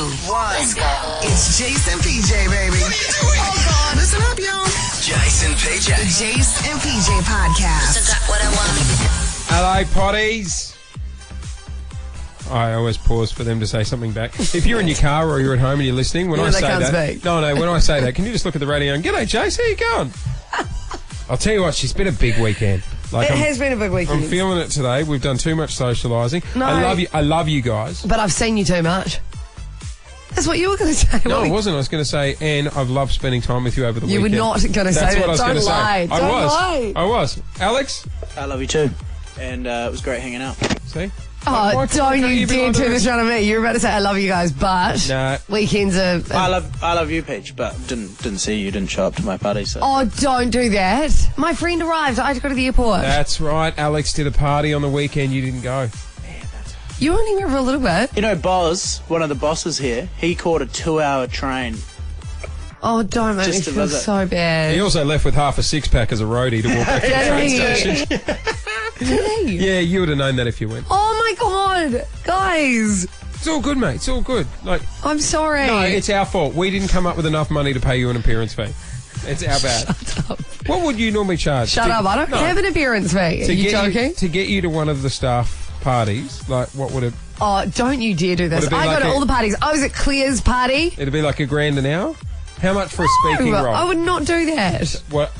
1. Let's go. It's Jase and PJ, baby. What are you doing? Oh, God. Listen up, y'all. Jase and PJ. The Jase and PJ Podcast. I got what I want. Hello, potties. I always pause for them to say something back. If you're in your car or you're at home and you're listening, when I say that... No, when I say that, can you just look at the radio and, "G'day, Jase, how you going?" I'll tell you what, she's been a big weekend. It has been a big weekend. I'm feeling it today. We've done too much socialising. No. I love you guys. But I've seen you too much. That's what you were going to say. No, I wasn't. I was going to say, and I've loved spending time with you over the weekend. You were not going to say that. That's what I was going to say. Don't lie. I was. Alex? I love you too. And it was great hanging out. See? Oh, don't you dare turn this around on me. You were about to say, I love you guys, but weekends are... I love you, Peach, but didn't see you. Didn't show up to my party, so... Oh, don't do that. My friend arrived. I had to go to the airport. That's right. Alex did a party on the weekend. You didn't go. You only went for a little bit. You know, Boz, one of the bosses here, he caught a 2-hour train. Oh, don't make me feel so bad. He also left with half a six-pack as a roadie to walk back to the train station. Did he? Yeah, you would have known that if you went. Oh, my God. Guys. It's all good, mate. It's all good. I'm sorry. No, it's our fault. We didn't come up with enough money to pay you an appearance fee. It's our bad. Shut up. What would you normally charge? Shut up. I don't have an appearance fee. Are you joking? To get you to one of the staff parties, what would it... Oh, don't you dare do this. I go to all the parties. I was at Claire's party. It'd be like $1,000 an hour? How much for a speaking role? I would not do that. What?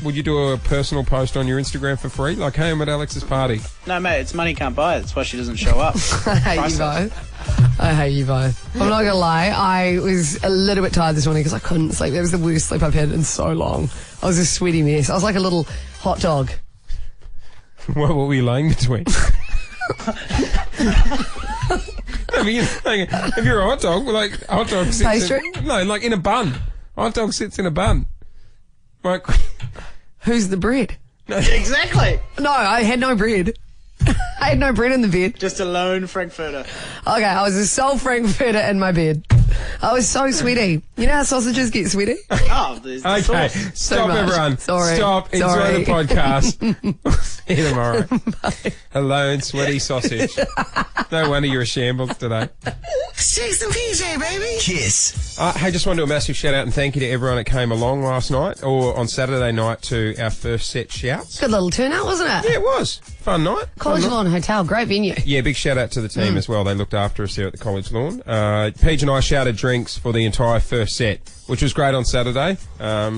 Would you do a personal post on your Instagram for free? Like, hey, I'm at Alex's party. No, mate, it's money can't buy it. That's why she doesn't show up. I hate you both. I hate you both. I'm not going to lie. I was a little bit tired this morning because I couldn't sleep. That was the worst sleep I've had in so long. I was a sweaty mess. I was like a little hot dog. What were you laying between? If you're a hot dog, hot dog sits pastry? In a bun. Hot dog sits in a bun. Who's the bread? No, exactly. No, I had no bread. I had no bread in the bed. Just a lone Frankfurter. Okay, I was a sole Frankfurter in my bed. I was so sweaty. You know how sausages get sweaty? Oh, there's the okay, sauce. stop everyone. Sorry. Stop. Enjoy the podcast. See you tomorrow. Bye. Hello, sweaty sausage. No wonder you're a shambles today. Jase and PJ, baby. Kiss. Hey, just want to do a massive shout out and thank you to everyone that came along last night or on Saturday night to our first set shouts. Good little turnout, wasn't it? Yeah, it was. Fun night. College Lawn Hotel, great venue. Yeah, big shout out to the team as well. They looked after us here at the College Lawn. Paige and I shouted drinks for the entire first set, which was great on Saturday.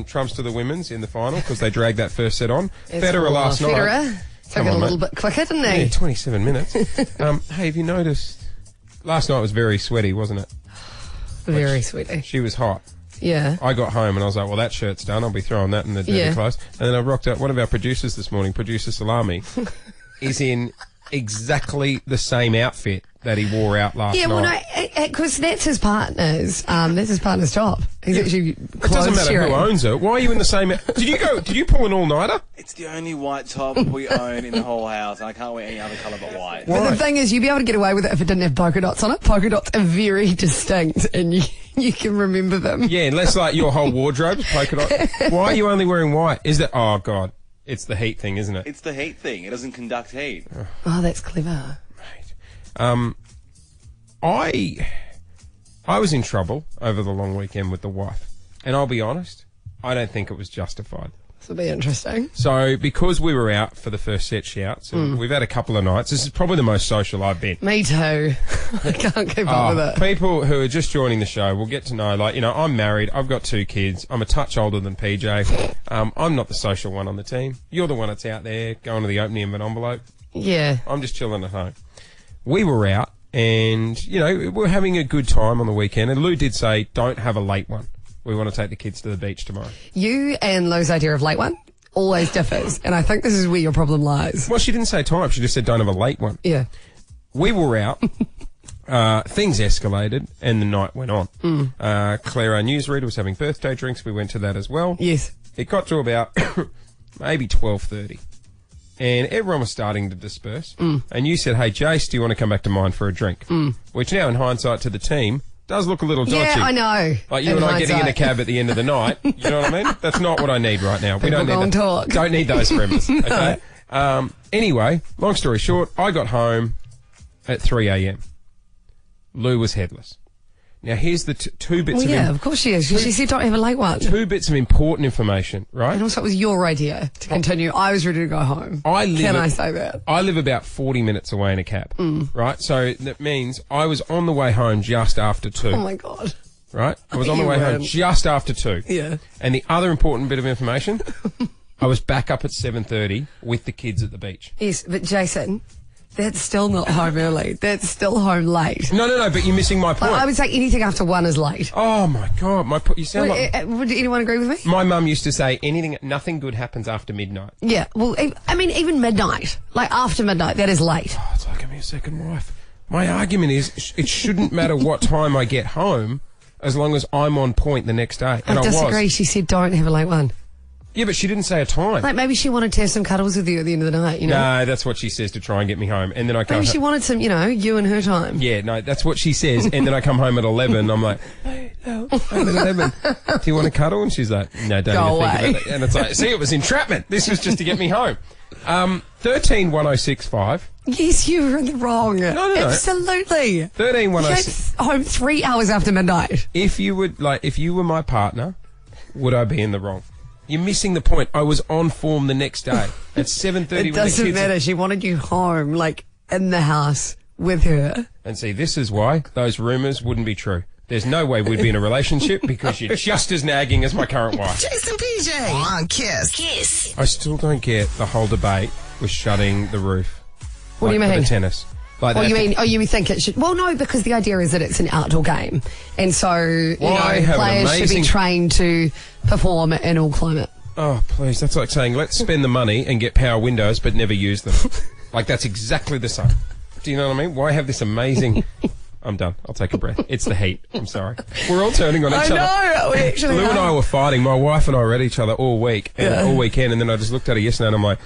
Trumps to the women's in the final because they dragged that first set on. Federer last night. Federer took it a little bit quicker, didn't he? Yeah, 27 minutes. Hey, have you noticed? Last night was very sweaty, wasn't it? Very sweaty. She was hot. Yeah. I got home and I was like, well, that shirt's done. I'll be throwing that in the dirty clothes. And then I rocked out. One of our producers this morning, producer Salami, is in exactly the same outfit that he wore out last night. Yeah, well, no, because that's his partner's. That's his partner's job. He's actually It doesn't matter who owns it. Why are you in the same... Did you pull an all-nighter? It's the only white top we own in the whole house, and I can't wear any other colour but white. But the thing is, you'd be able to get away with it if it didn't have polka dots on it. Polka dots are very distinct, and you can remember them. Yeah, unless your whole wardrobe's polka dot. Why are you only wearing white? Is that... Oh, God. It's the heat thing, isn't it? It's the heat thing. It doesn't conduct heat. Oh, that's clever. Right. I was in trouble over the long weekend with the wife. And I'll be honest, I don't think it was justified. This will be interesting. So, because we were out for the first set shouts, and we've had a couple of nights, this is probably the most social I've been. Me too. I can't keep up with it. People who are just joining the show will get to know, I'm married, I've got 2 kids, I'm a touch older than PJ, I'm not the social one on the team. You're the one that's out there going to the opening of an envelope. Yeah. I'm just chilling at home. We were out, and, we're having a good time on the weekend, and Lou did say, don't have a late one. We want to take the kids to the beach tomorrow. You and Lou's idea of late one always differs, and I think this is where your problem lies. Well, she didn't say time. She just said don't have a late one. Yeah. We were out. Things escalated, and the night went on. Claire, our newsreader, was having birthday drinks. We went to that as well. Yes. It got to about maybe 12:30, and everyone was starting to disperse. And you said, hey, Jase, do you want to come back to mine for a drink? Which now, in hindsight to the team, does look a little dodgy. Yeah, I know. Like you and I getting in a cab at the end of the night. You know what I mean? That's not what I need right now. We don't need that. Don't need those members. Okay. Anyway, long story short, I got home at 3 a.m. Lou was headless. Now, here's the two bits Well, yeah, of course she is. She said don't have a late one. 2 bits of important information, right? And also it was your idea to continue. I was ready to go home. Can I say that? I live about 40 minutes away in a cab, right? So that means I was on the way home just after 2. Oh, my God. Right? I was on the way home just after 2. Yeah. And the other important bit of information, I was back up at 7:30 with the kids at the beach. Yes, but Jason, that's still not home early. That's still home late. No, but you're missing my point. I would say anything after 1 is late. Oh, my God. You sound like... Would anyone agree with me? My mum used to say nothing good happens after midnight. Yeah, well, I mean, even midnight. Like, after midnight, that is late. Oh, it's like having a second wife. My argument is it shouldn't matter what time I get home as long as I'm on point the next day. And I disagree. was. She said don't have a late one. Yeah, but she didn't say a time. Like, maybe she wanted to have some cuddles with you at the end of the night, you know? No, that's what she says to try and get me home. And then I come Maybe she wanted some, you and her time. Yeah, no, that's what she says. And then I come home at 11. I'm like, hey, no, I'm at 11. Do you want to cuddle? And she's like, no, don't Go even think away. about it. And it's like, see, it was entrapment. This was just to get me home. 131065. Yes, you were in the wrong. No. Absolutely. 131065. You're home 3 hours after midnight. If you were my partner, would I be in the wrong? You're missing the point. I was on form the next day at 7:30. It doesn't matter. She wanted you home, like, in the house with her. And see, this is why those rumours wouldn't be true. There's no way we'd be in a relationship because you're just as nagging as my current wife. Jase and PJ on Kiss. Kiss. I still don't get the whole debate with shutting the roof. What do you for mean? the tennis. Like Oh, that. you think it should... Well, no, because the idea is that it's an outdoor game. And so, Why have an players should be amazing- trained to perform in all climate. Oh, please. That's like saying, let's spend the money and get power windows but never use them. Like, that's exactly the same. Do you know what I mean? Why have this amazing... I'm done. I'll take a breath. It's the heat. I'm sorry. We're all turning on each other. I know. We actually Lou and I were fighting. My wife and I were at each other all week, and all weekend, and then I just looked at her yesterday and I'm like,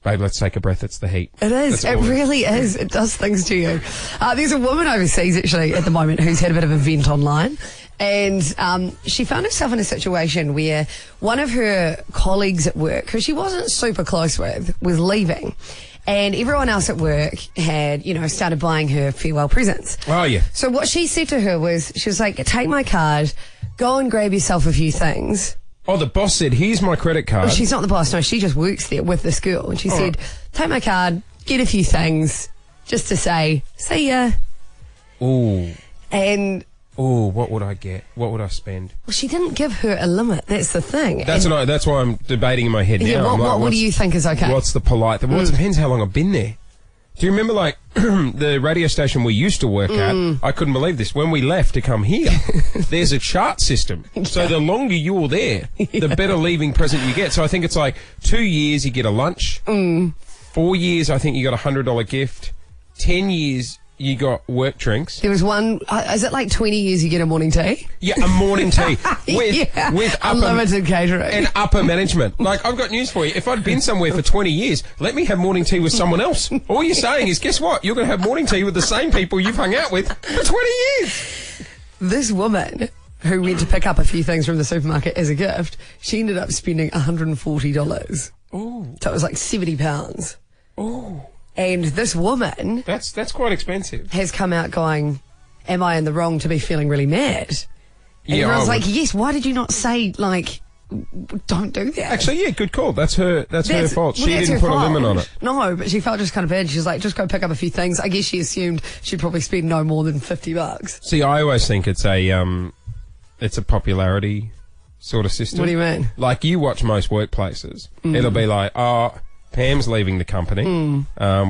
babe, let's take a breath. It's the heat. It is. That's It all really is. It does things to you. There's a woman overseas, actually, at the moment who's had a bit of a vent online. And she found herself in a situation where one of her colleagues at work, who she wasn't super close with, was leaving. And everyone else at work had, started buying her farewell presents. Oh, yeah. So what she said to her was, she was like, take my card, go and grab yourself a few things. Oh, the boss said, here's my credit card. Well, she's not the boss, no, she just works there with this girl. And she said, take my card, get a few things, just to say, see ya. Ooh. And... Oh, what would I get? What would I spend? Well, she didn't give her a limit. That's the thing. That's why I'm debating in my head Yeah, now. I'm like, what do you think is okay? What's the polite thing? Well, it depends how long I've been there. Do you remember, like, the radio station we used to work at? I couldn't believe this. When we left to come here, there's a chart system. So the longer you're there, the better leaving present you get. So I think it's like 2 years, you get a lunch. 4 years, I think you got a $100 gift. 10 years, you got work drinks. There was one, is it like 20 years you get a morning tea? Yeah, a morning tea with unlimited catering. and upper management. Like, I've got news for you. If I'd been somewhere for 20 years, let me have morning tea with someone else. All you're saying is, guess what? You're going to have morning tea with the same people you've hung out with for 20 years. This woman who went to pick up a few things from the supermarket as a gift, she ended up spending $140. Oh, So it was like £70. oh, And this woman that's quite expensive. has come out going, am I in the wrong to be feeling really mad? And Yeah, everyone's I like, would. yes, why did you not say, like, don't do that? Actually, yeah, good call. That's her fault. She that's didn't her put a limit fault. on it. No, but she felt just kind of bad. She was like, just go pick up a few things. I guess she assumed she'd probably spend no more than $50. See, I always think it's a popularity sort of system. What do you mean? Like, you watch most workplaces, it'll be like, Pam's leaving the company.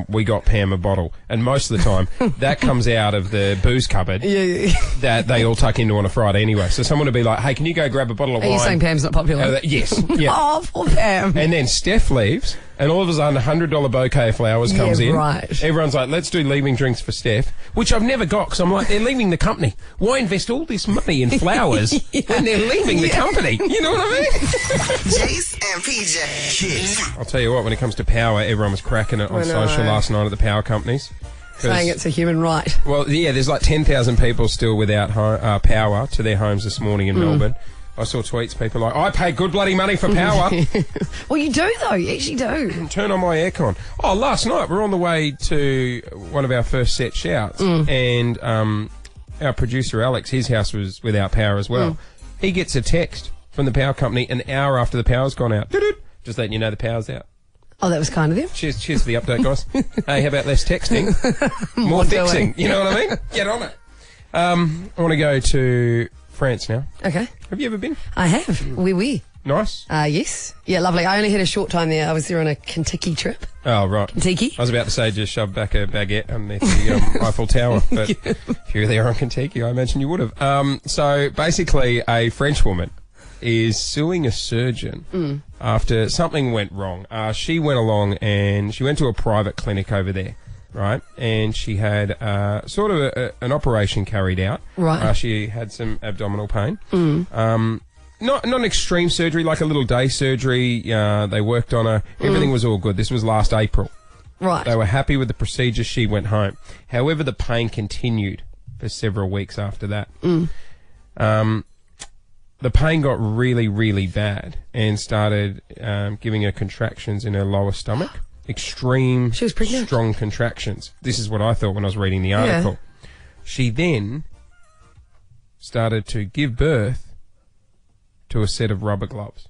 We got Pam a bottle. And most of the time, that comes out of the booze cupboard Yeah. that they all tuck into on a Friday anyway. So someone will be like, hey, can you go grab a bottle of Are wine? you saying Pam's not popular? Yes. Yeah. Oh, poor Pam. And then Steph leaves, and all of a sudden a $100 bouquet of flowers comes Yeah, in. right. Everyone's like, let's do leaving drinks for Steph, which I've never got, because I'm like, they're leaving the company. Why invest all this money in flowers when they're leaving the company? You know what I mean? Jase and PJ. Kiss. I'll tell you what, when it comes to power, everyone was cracking it on I know. social last night at the power companies. 'Cause- Saying it's a human right. Well, yeah, there's like 10,000 people still without power to their homes this morning in Melbourne. I saw tweets, people like, I pay good bloody money for power. Well, you do, though. You actually do. Turn on my aircon. Oh, last night we're on the way to one of our first set shouts, and our producer Alex, his house was without power as well. He gets a text from the power company an hour after the power's gone out. Just letting you know the power's out. Oh, that was kind of them. Cheers for the update, guys. Hey, how about less texting? More fixing. You know what I mean? Get on it. I want to go to France now. Okay. Have you ever been? I have. Oui. Nice? Yes. Yeah, lovely. I only had a short time there. I was there on a Kentucky trip. Oh, right. Kentucky. I was about to say just shove back a baguette underneath the Eiffel Tower, but if you were there on Kentucky, I imagine you would have. So basically, a French woman is suing a surgeon after something went wrong. She went along and she went to a private clinic over there, right? And she had sort of an operation carried out. Right. She had some abdominal pain. Not an extreme surgery, like a little day surgery. They worked on her. Everything was all good. This was last April. Right. They were happy with the procedure. She went home. However, the pain continued for several weeks after that. The pain got really, really bad and started giving her contractions in her lower stomach. Extreme, she was pregnant. Strong contractions. This is what I thought when I was reading the article. Yeah. She then started to give birth to a set of rubber gloves.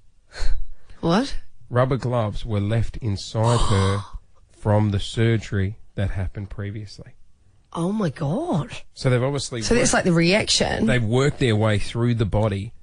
What? Rubber gloves were left inside her from the surgery that happened previously. Oh, my God. So they've obviously... So that's like the reaction. They've worked their way through the body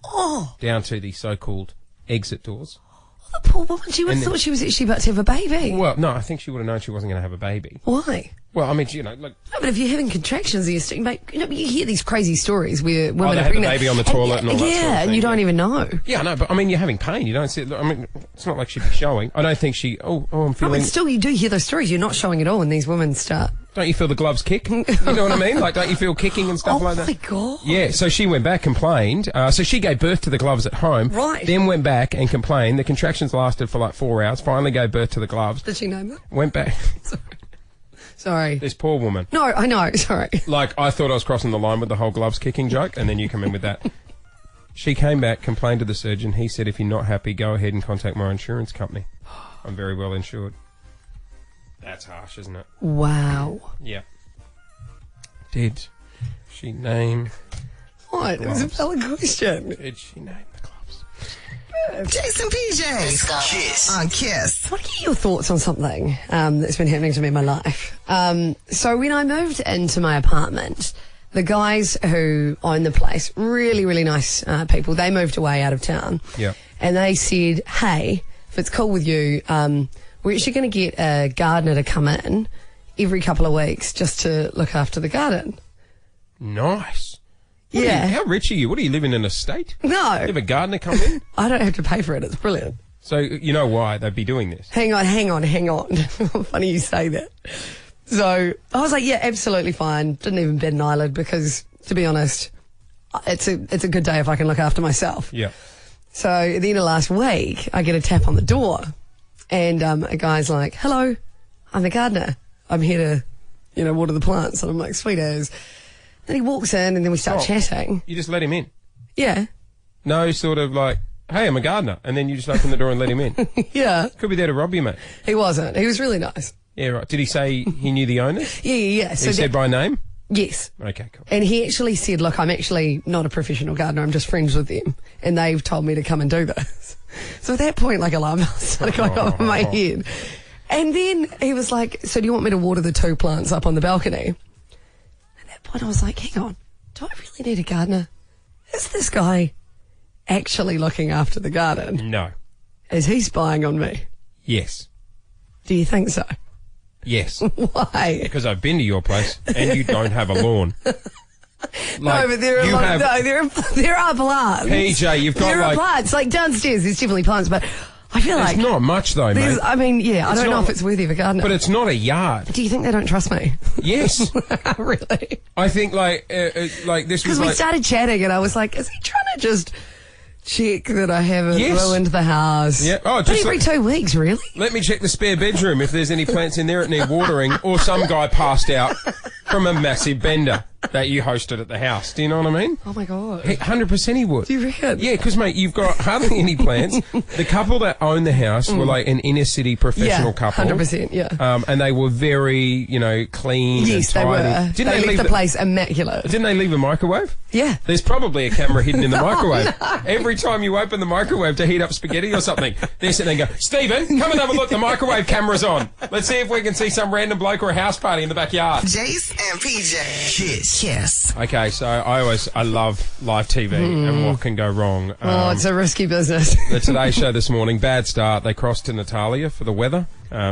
down to the so-called exit doors. Oh, the poor woman. She would have thought she was actually about to have a baby. Well, no, I think she would have known she wasn't going to have a baby. Why? Well, I mean, you know, like... No, but if you're having contractions and you hear these crazy stories where women they are have pregnant. The baby on the toilet and all that sort of thing. And you don't even know. Yeah, no, but I mean, you're having pain. You don't see it. I mean, it's not like she'd be showing. I don't think she... I'm feeling... No, but still, you do hear those stories. You're not showing at all when these women start... Don't you feel the gloves kick? You know what I mean? Like, don't you feel kicking and stuff like that? Oh, my God. Yeah, so she went back, complained. So she gave birth to the gloves at home. Right. Then went back and complained. The contractions lasted for like 4 hours. Finally gave birth to the gloves. Did she know that? Went back. Sorry. This poor woman. No, I know. Sorry. Like, I thought I was crossing the line with the whole gloves kicking joke, and then you come in with that. She came back, complained to the surgeon. He said, if you're not happy, go ahead and contact my insurance company. I'm very well insured. That's harsh, isn't it? Wow. Yeah. Did she name... What? It was a valid question. Did she name the gloves? Jase and PJ. Kiss. On Kiss. I want to get your thoughts on something that's been happening to me in my life. So when I moved into my apartment, the guys who own the place, really, really nice people, they moved away out of town. Yeah. And they said, hey, if it's cool with you, we're actually going to get a gardener to come in every couple of weeks just to look after the garden. Nice. Yeah. How rich are you? What, are you living in a estate? No. You have a gardener come in? I don't have to pay for it. It's brilliant. So you know why they'd be doing this? Hang on. Funny you say that. So I was like, yeah, absolutely fine. Didn't even bat an eyelid because, to be honest, it's a good day if I can look after myself. Yeah. So at the end of last week, I get a tap on the door and a guy's like, hello, I'm the gardener. I'm here to, water the plants. And I'm like, sweet as. Then he walks in and then we start chatting. You just let him in? Yeah. No, sort of like, hey, I'm a gardener. And then you just open the door and let him in? Yeah. Could be there to rob you, mate. He wasn't. He was really nice. Yeah, right. Did he say he knew the owners? Yeah. So he said by name? Yes. Okay, cool. And he actually said, look, I'm actually not a professional gardener. I'm just friends with them. And they've told me to come and do this. So at that point, like, alarm bells started going off in my head. And then he was like, so do you want me to water the 2 plants up on the balcony? At that point, I was like, hang on. Do I really need a gardener? Is this guy actually looking after the garden? No. Is he spying on me? Yes. Do you think so? Yes. Why? Because I've been to your place and you don't have a lawn. No, but there are plants. PJ, you've got there are plants. Like downstairs, there's definitely plants, but I feel like... There's not much though, mate. I mean, yeah, I don't know if it's worthy of a gardener. But it's not a yard. Do you think they don't trust me? Yes. Really? I think like this was because we started chatting and I was like, is he trying to just check that I haven't ruined the house? Yeah. Oh, but every 2 weeks, really? Let me check the spare bedroom if there's any plants in there that need watering, or some guy passed out from a massive bender. that you hosted at the house. Do you know what I mean? Oh my God. 100% he would. Do you reckon? Yeah, because, mate, you've got hardly any plants. The couple that owned the house were like an inner city professional couple. 100%, yeah. And they were very, clean Yes, and they tidy. were. They left the place immaculate. Didn't they leave a microwave? Yeah. There's probably a camera hidden in the microwave. Every time you open the microwave to heat up spaghetti or something, they're sitting there and go, Stephen, come and have a look. The microwave camera's on. Let's see if we can see some random bloke or a house party in the backyard. Jase and PJ. Kiss. Okay, so I love live TV and what can go wrong. It's a risky business. The Today Show this morning, bad start. They crossed to Natalia for the weather.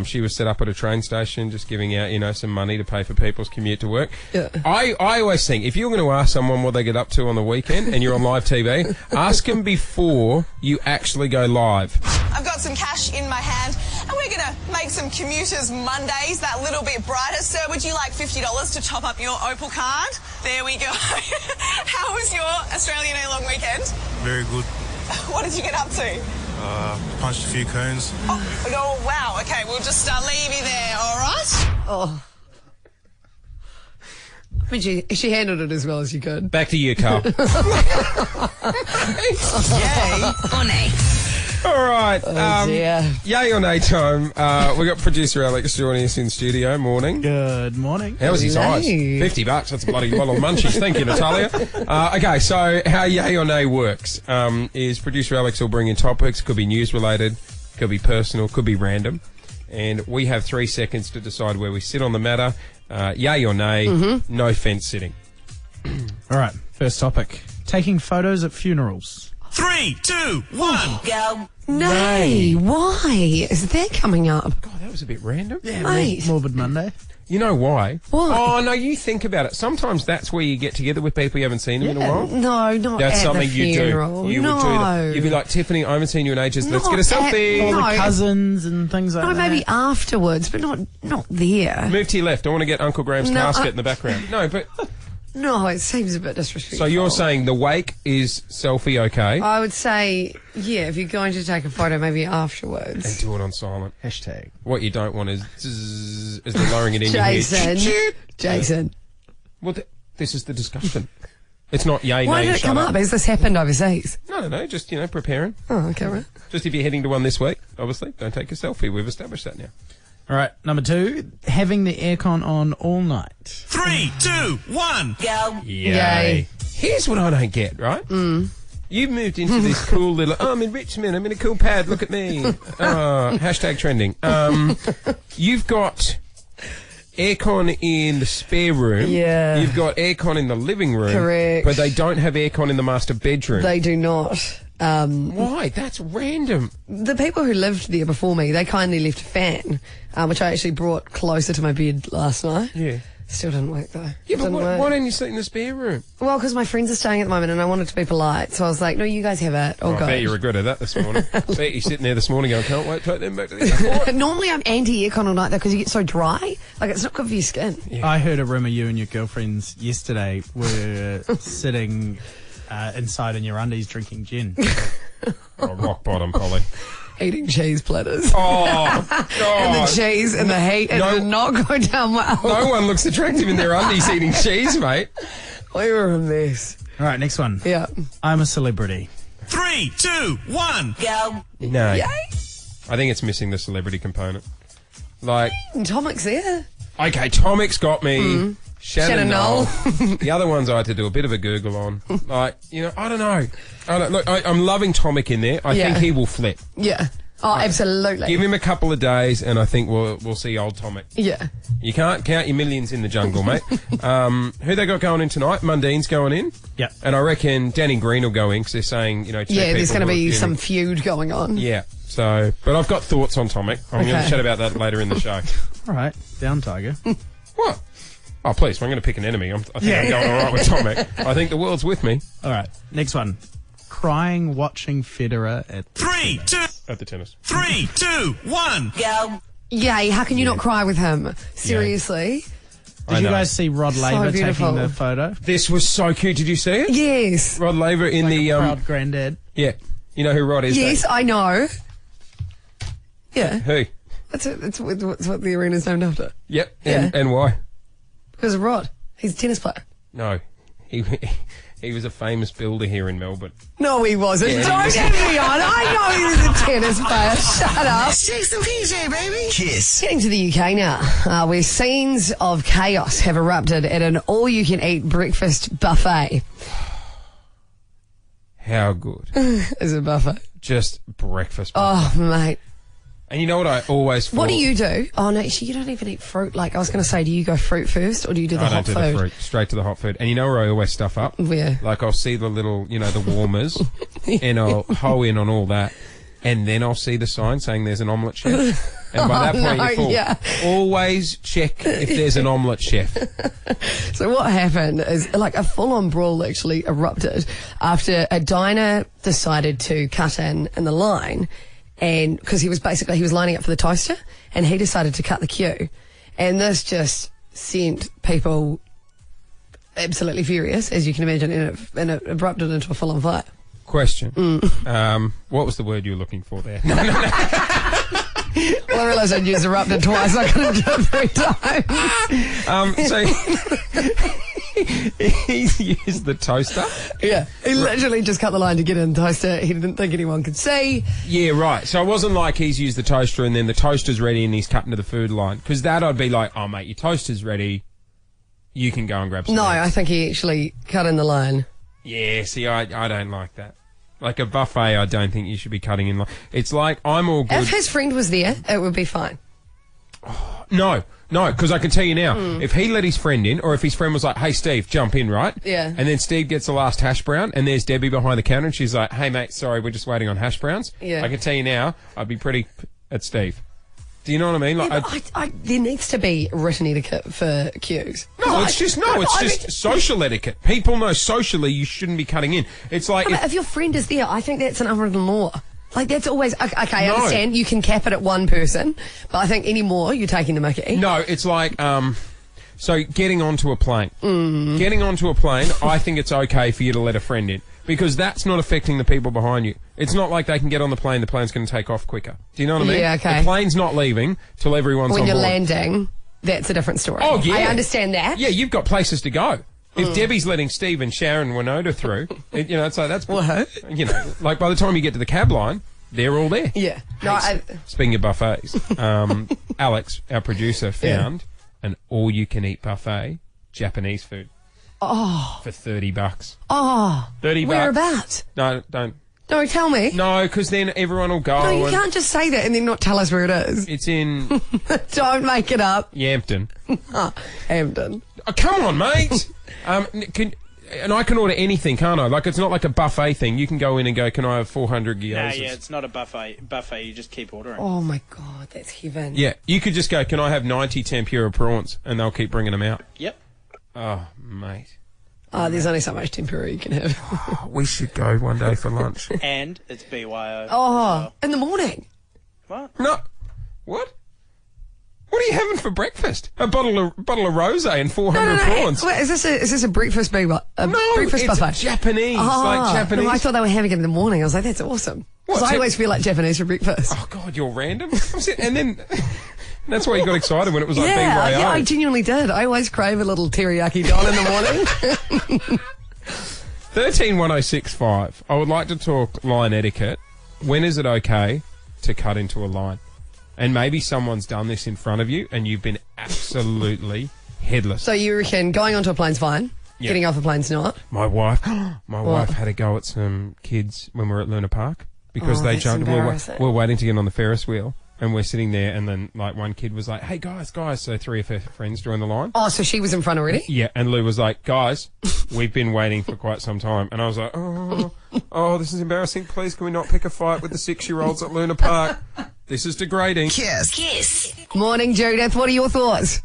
She was set up at a train station just giving out, some money to pay for people's commute to work. Yeah. I always think, if you're going to ask someone what they get up to on the weekend and you're on live TV, ask them before you actually go live. I've got some cash in my hand, and we're going to make some commuters Mondays that little bit brighter. Sir, would you like $50 to top up your Opal card? There we go. How was your Australian A-Long weekend? Very good. What did you get up to? Punched a few cones. Oh, wow. Okay, we'll just leave you there, all right? Oh. I mean, she handled it as well as she could. Back to you, Carl. Yay or nay? All right. Dear. Yay or nay time. We got producer Alex joining us in studio. Morning. Good morning. How was his eyes? Nay. $50. That's a bloody lot of munchies. Thank you, Natalia. Okay, so how yay or nay works is producer Alex will bring in topics. Could be news related, could be personal, could be random. And we have 3 seconds to decide where we sit on the matter. Yay or nay, no fence sitting. All right, first topic. Taking photos at funerals. 3, 2, 1. Go. Nay. Why is that coming up? God, that was a bit random. Mate. Morbid Monday. You know why? Why? Oh, no, you think about it. Sometimes that's where you get together with people you haven't seen them in a while. No, not That's at something the you funeral. do. You would do that. You'd be like, Tiffany, I haven't seen you in ages. Let's get a selfie. All No. the cousins and things like No, that. maybe afterwards, but not there. Move to your left. I want to get Uncle Graham's No, casket in the background. No, but... No, it seems a bit disrespectful. So you're saying the wake is selfie okay? I would say, yeah, if you're going to take a photo, maybe And afterwards. do it on silent. Hashtag. What you don't want is zzz, as they're lowering it in your Jason. head. Jason. Well, this is the discussion. It's not yay, Why nay, did it shut come up? Has this happened overseas? No, just, preparing. Oh, okay, right. Just if you're heading to one this week, obviously, don't take a selfie. We've established that now. All right, number 2. Having the aircon on all night. 3, 2, 1. Go. Yay. Here's what I don't get, right? You've moved into this cool little, I'm in Richmond, I'm in a cool pad, look at me. Hashtag trending. You've got aircon in the spare room. Yeah. You've got aircon in the living room. Correct. But they don't have aircon in the master bedroom. They do not. Why? That's random. The people who lived there before me, they kindly left a fan, which I actually brought closer to my bed last night. Yeah. Still didn't work though. Yeah, but Didn't work. why don't you sleep in the spare room? Well, because my friends are staying at the moment and I wanted to be polite. So I was like, no, you guys have it. Oh, I God. bet you regretted that this morning. I bet you're sitting there this morning going, can't wait to take them back to the airport. Normally I'm anti-aircon all night though because you get so dry. Like it's not good for your skin. I heard a rumour you and your girlfriends yesterday were sitting inside in your undies drinking gin. Oh, rock bottom, Polly. Eating cheese platters. Oh, And God. the cheese and the heat, it No. did not go down well. No one looks attractive in their undies eating cheese, mate. We were a mess. All right, next one. Yeah. I'm a celebrity. 3, 2, 1. Go. No. Yay. I think it's missing the celebrity component. Like, And Tomic's there. okay, Tomic's got me. Shannon Shannon Knoll. The other ones I had to do a bit of a Google on. Like, I don't know. Look, I'm loving Tomic in there. I Yeah. think he will flip. Yeah. Oh, absolutely. Give him a couple of days and I think we'll see old Tomic. Yeah. You can't count your millions in the jungle, mate. Who they got going in tonight? Mundine's going in. Yep. And I reckon Danny Green will go in because they're saying, two Yeah, people there's going to who are be feuding. some feud going on. Yeah. So, but I've got thoughts on Tomic. I'm going Okay. to chat about that later in the show. All right, down Tiger. What? Oh, please, I'm going to pick an enemy. I think I'm going all right with Tomic. I think the world's with me All right, next one. Crying watching Federer at 3, 2, at the tennis. 3, 2, 1. Go. Yay, how can you not cry with him? Seriously? I Did you know. guys see Rod Laver beautiful. taking the photo? This was so cute. Did you see it? Yes. Rod Laver in Like the a proud granddad. yeah. You know who Rod is? Yes, I know. Yeah. Who? That's what the arena's named after. Yep. Yeah. And why? Because of Rod. He's a tennis player. No. He was a famous builder here in Melbourne. No, he wasn't. Yeah, Don't get me on. I know he was a tennis player. Shut up. It's Jase and PJ, baby. Kiss. Getting to the UK now, where scenes of chaos have erupted at an all-you-can-eat breakfast buffet. How good. Is it buffet? Just breakfast buffet. Oh, mate. And you know what I always thought? What do you do? Oh, no, actually, you don't even eat fruit. Like, I was going to say, do you go fruit first or do you do the I hot don't do food? the fruit. Straight to the hot food. And you know where I always stuff up? Where? Like, I'll see the little, the warmers, and I'll hoe in on all that. And then I'll see the sign saying there's an omelette chef. And by that point, no, you fall. yeah. Always check if there's an omelette chef. So what happened is like a full-on brawl actually erupted after a diner decided to cut in the line, and because he was lining up for the toaster, and he decided to cut the queue, and this just sent people absolutely furious, as you can imagine, and it erupted into a full-on fight. Question. What was the word you were looking for there? Well, I realised I'd used erupted twice. I couldn't do it 3 times. So he's used the toaster. Yeah, he literally just cut the line to get in the toaster. He didn't think anyone could see. Yeah, right. So it wasn't like he's used the toaster and then the toaster's ready and he's cut into the food line. Because that I'd be like, oh, mate, your toaster's ready. You can go and grab some. No, eggs. I think he actually cut in the line. Yeah, see, I don't like that. Like a buffet, I don't think you should be cutting in line. It's like, I'm all good. If his friend was there, it would be fine. No, because I can tell you now, if he let his friend in, or if his friend was like, hey, Steve, jump in, right? Yeah. And then Steve gets the last hash brown, and there's Debbie behind the counter, and she's like, hey, mate, sorry, we're just waiting on hash browns. Yeah. I can tell you now, I'd be pretty at Steve. Do you know what I mean? Like, Yeah, but there needs to be written etiquette for queues. it's just social etiquette. People know socially you shouldn't be cutting in. It's like If your friend is there, I think that's an unwritten law. Like, that's always... Okay, No. I understand you can cap it at one person, but I think any more, you're taking the mickey. no, it's like so getting onto a plane. Getting onto a plane, I think it's okay for you to let a friend in because that's not affecting the people behind you. It's not like they can get on the plane's going to take off quicker. Do you know what I mean? Yeah, okay. The plane's not leaving till everyone's When on you're board. landing, that's a different story. Oh, yeah. I understand that. Yeah, you've got places to go. If Debbie's letting Steve and Sharon Winoda through, it's like that's What? like by the time you get to the cab line, they're all there. Yeah. No, Speaking of buffets, Alex, our producer, found an all-you-can-eat buffet, Japanese food. Oh. For $30. Oh. $30. Whereabouts? No, don't. No, tell me. No, because then everyone will go. No, you and can't just say that and then not tell us where it is. It's in Don't make it up. Yampton. Hampton. Oh, come on, mate. And I can order anything, can't I? Like, it's not like a buffet thing. You can go in and go, can I have 400 gyozas? Yeah, it's not a buffet. You just keep ordering. Oh, my God, that's heaven. Yeah, you could just go, can I have 90 tempura prawns? And they'll keep bringing them out. Yep. Oh, mate. Oh, there's only so much tempura you can have. We should go one day for lunch. And it's BYO. Oh, in the morning. What? No. What? What are you having for breakfast? A bottle of rosé and 400 prawns. Wait, is this a breakfast breakfast it's buffet? Japanese. Oh, like Japanese. No, I thought they were having it in the morning. I was like, that's awesome. What, Because I always feel like Japanese for breakfast. Oh, God, you're random. And then that's why you got excited when it was like yeah, BYO. yeah, I genuinely did. I always crave a little teriyaki don in the morning. 131065. I would like to talk line etiquette. When is it okay to cut into a line? And maybe someone's done this in front of you and you've been absolutely headless. So you reckon going onto a plane's fine, Yeah. getting off a plane's not? My wife had a go at some kids when we were at Luna Park because Oh, they that's jumped. embarrassing. We were waiting to get on the Ferris wheel and we're sitting there and then like one kid was like, hey guys. So 3 of her friends joined the line. Oh, so she was in front already? Yeah, and Lou was like, guys, we've been waiting for quite some time. And I was like, oh, this is embarrassing. Please, can we not pick a fight with the 6-year-olds at Luna Park? This is degrading. Kiss. Morning, Judith. What are your thoughts?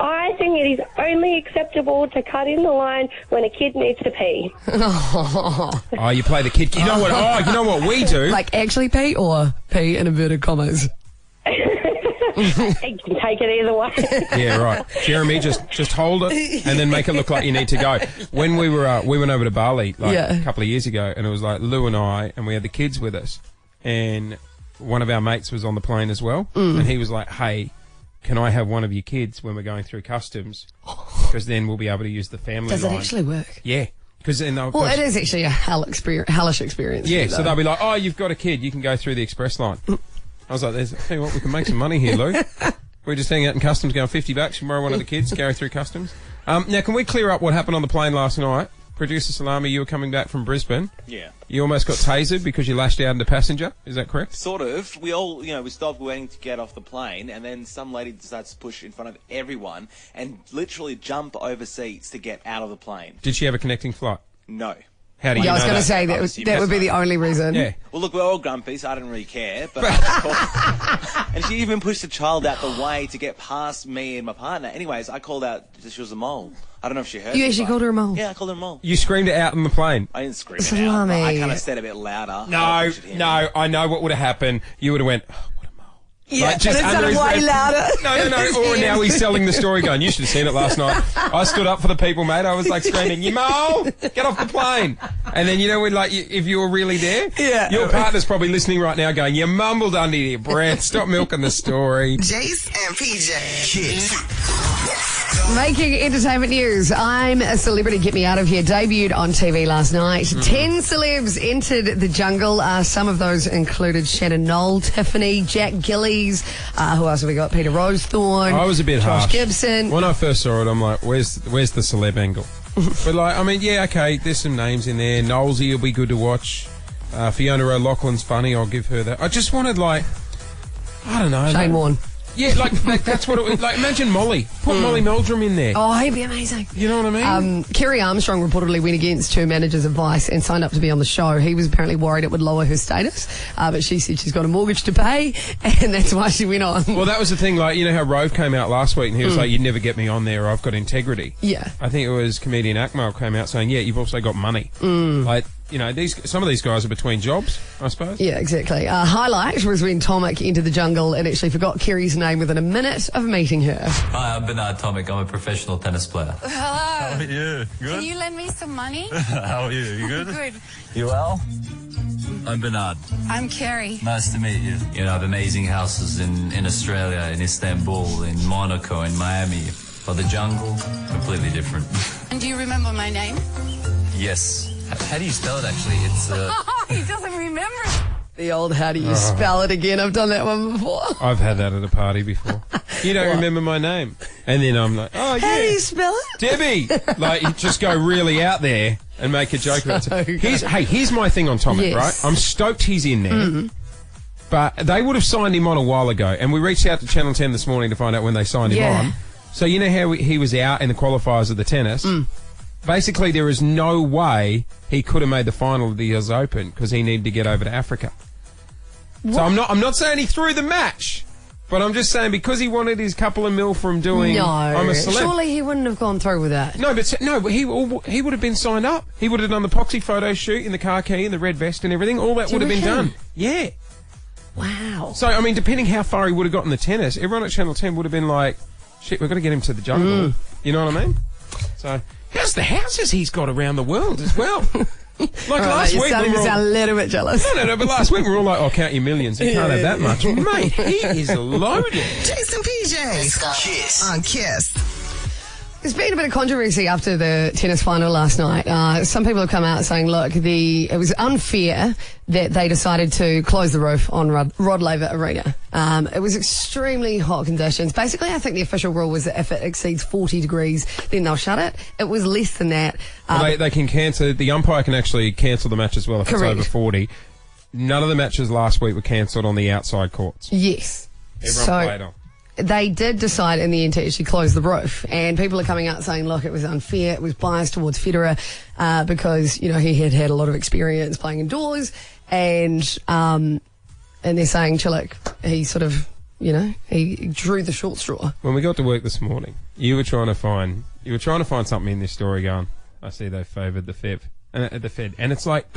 I think it is only acceptable to cut in the line when a kid needs to pee. Oh, you play the kid. You know what? Oh, you know what we do? Like actually pee or pee in inverted commas? You can take it either way. Yeah, right. Jeremy, just hold it and then make it look like you need to go. When we went over to Bali a couple of years ago, and it was like Lou and I, and we had the kids with us, and one of our mates was on the plane as well, and he was like, "Hey, can I have one of your kids when we're going through customs?" because then we'll be able to use the family Does line. it actually work? Yeah. Because then they'll... Well, it is actually a hellish experience. Yeah, so they'll be like, oh, you've got a kid, you can go through the express line. I was like, tell you what, we can make some money here, Lou. We're just hanging out in customs going $50. You borrow one of the kids, going through customs. Now, can we clear up what happened on the plane last night? Producer Salami, you were coming back from Brisbane. Yeah. You almost got tasered because you lashed out at a passenger. Is that correct? Sort of. We all, we stopped waiting to get off the plane, and then some lady decides to push in front of everyone and literally jump over seats to get out of the plane. Did she have a connecting flight? No. How do you Yeah, I was know going to that? say that would be the only reason. Yeah. Well, look, we're all grumpy, so I didn't really care. But and she even pushed a child out the way to get past me and my partner. Anyways, I called out that she was a mole. I don't know if she heard You me, actually but- called her a mole? Yeah, I called her a mole. You screamed it out in the plane. I didn't scream it out, but I Salami. kind of said it a bit louder. No, I know what would have happened. You would have went, oh, what a mole. Yeah, Like, just and it under sounded his way breath. louder. No. Or now he's selling the story going, you should have seen it last night. I stood up for the people, mate. I was like screaming, you mole, get off the plane. And then, when if you were really there, your partner's probably listening right now going, you mumbled under your breath. Stop milking the story. Jase and PJ. Kids. Making entertainment news, I'm a Celebrity Get Me Out of Here debuted on TV last night. 10 celebs entered the jungle. Some of those included Shannon Knoll, Tiffany, Jack Gillies. Who else have we got? Peter Rosethorn. I was a bit Josh harsh. Gibson. When I first saw it, I'm like, where's the celeb angle? But okay, there's some names in there. Knowlesy will be good to watch. Fiona O'Loughlin's funny. I'll give her that. I just wanted I don't know. Shane Warne. Yeah, that's what it was. Imagine Molly. Put Molly Meldrum in there. Oh, he'd be amazing. You know what I mean? Kerry Armstrong reportedly went against her manager's advice and signed up to be on the show. He was apparently worried it would lower her status, but she said she's got a mortgage to pay, and that's why she went on. Well, that was the thing. How Rove came out last week and he was like, "You'd never get me on there. I've got integrity." Yeah. I think it was comedian Akmal came out saying, "Yeah, you've also got money." Some of these guys are between jobs, I suppose. Yeah, exactly. Highlight was when Tomic entered the jungle and actually forgot Kerry's name within a minute of meeting her. Hi, I'm Bernard Tomic. I'm a professional tennis player. Hello. How are you? Good? Can you lend me some money? How are you? You good? Good. You well? I'm Bernard. I'm Kerry. Nice to meet you. I have amazing houses in Australia, in Istanbul, in Monaco, in Miami. But the jungle, completely different. And do you remember my name? Yes. How do you spell it, actually? It's, He doesn't remember it. The old how do you spell it again? I've done that one before. I've had that at a party before. You don't remember my name. And then I'm like, oh, yeah. How do you spell it? Debbie! You just go really out there and make a joke about it. Here's my thing on Tomic, Yes. right? I'm stoked he's in there. But they would have signed him on a while ago. And we reached out to Channel 10 this morning to find out when they signed him on. So you know how he was out in the qualifiers of the tennis? Basically, there is no way he could have made the final of the US Open because he needed to get over to Africa. What? So I'm not saying he threw the match, but I'm just saying because he wanted his couple of mil from doing I'm a celeb. Surely he wouldn't have gone through with that. No, but he would have been signed up. He would have done the poxy photo shoot in the car key and the red vest and everything. All that would have been done. Yeah. Wow. So, depending how far he would have gotten the tennis, everyone at Channel 10 would have been like, shit, we've got to get him to the jungle. You know what I mean? So... How's the houses he's got around the world as well? Last week, you sound a little bit jealous. No, but last week we were all like, oh, count your millions. You can't have that much. Mate, he is loaded. Jase and PJ. Kiss. On Kiss. There's been a bit of controversy after the tennis final last night. Some people have come out saying, look, it was unfair that they decided to close the roof on Rod Laver Arena. It was extremely hot conditions. Basically, I think the official rule was that if it exceeds 40 degrees, then they'll shut it. It was less than that. They can cancel. The umpire can actually cancel the match as well if it's over 40. None of the matches last week were cancelled on the outside courts. Yes. Everyone played on. They did decide in the end to actually close the roof, and people are coming out saying, look, it was unfair, it was biased towards Federer, because, he had a lot of experience playing indoors, and they're saying Chilik, he sort of, he drew the short straw. When we got to work this morning, you were trying to find something in this story going, I see they favoured the Fed. And it's like,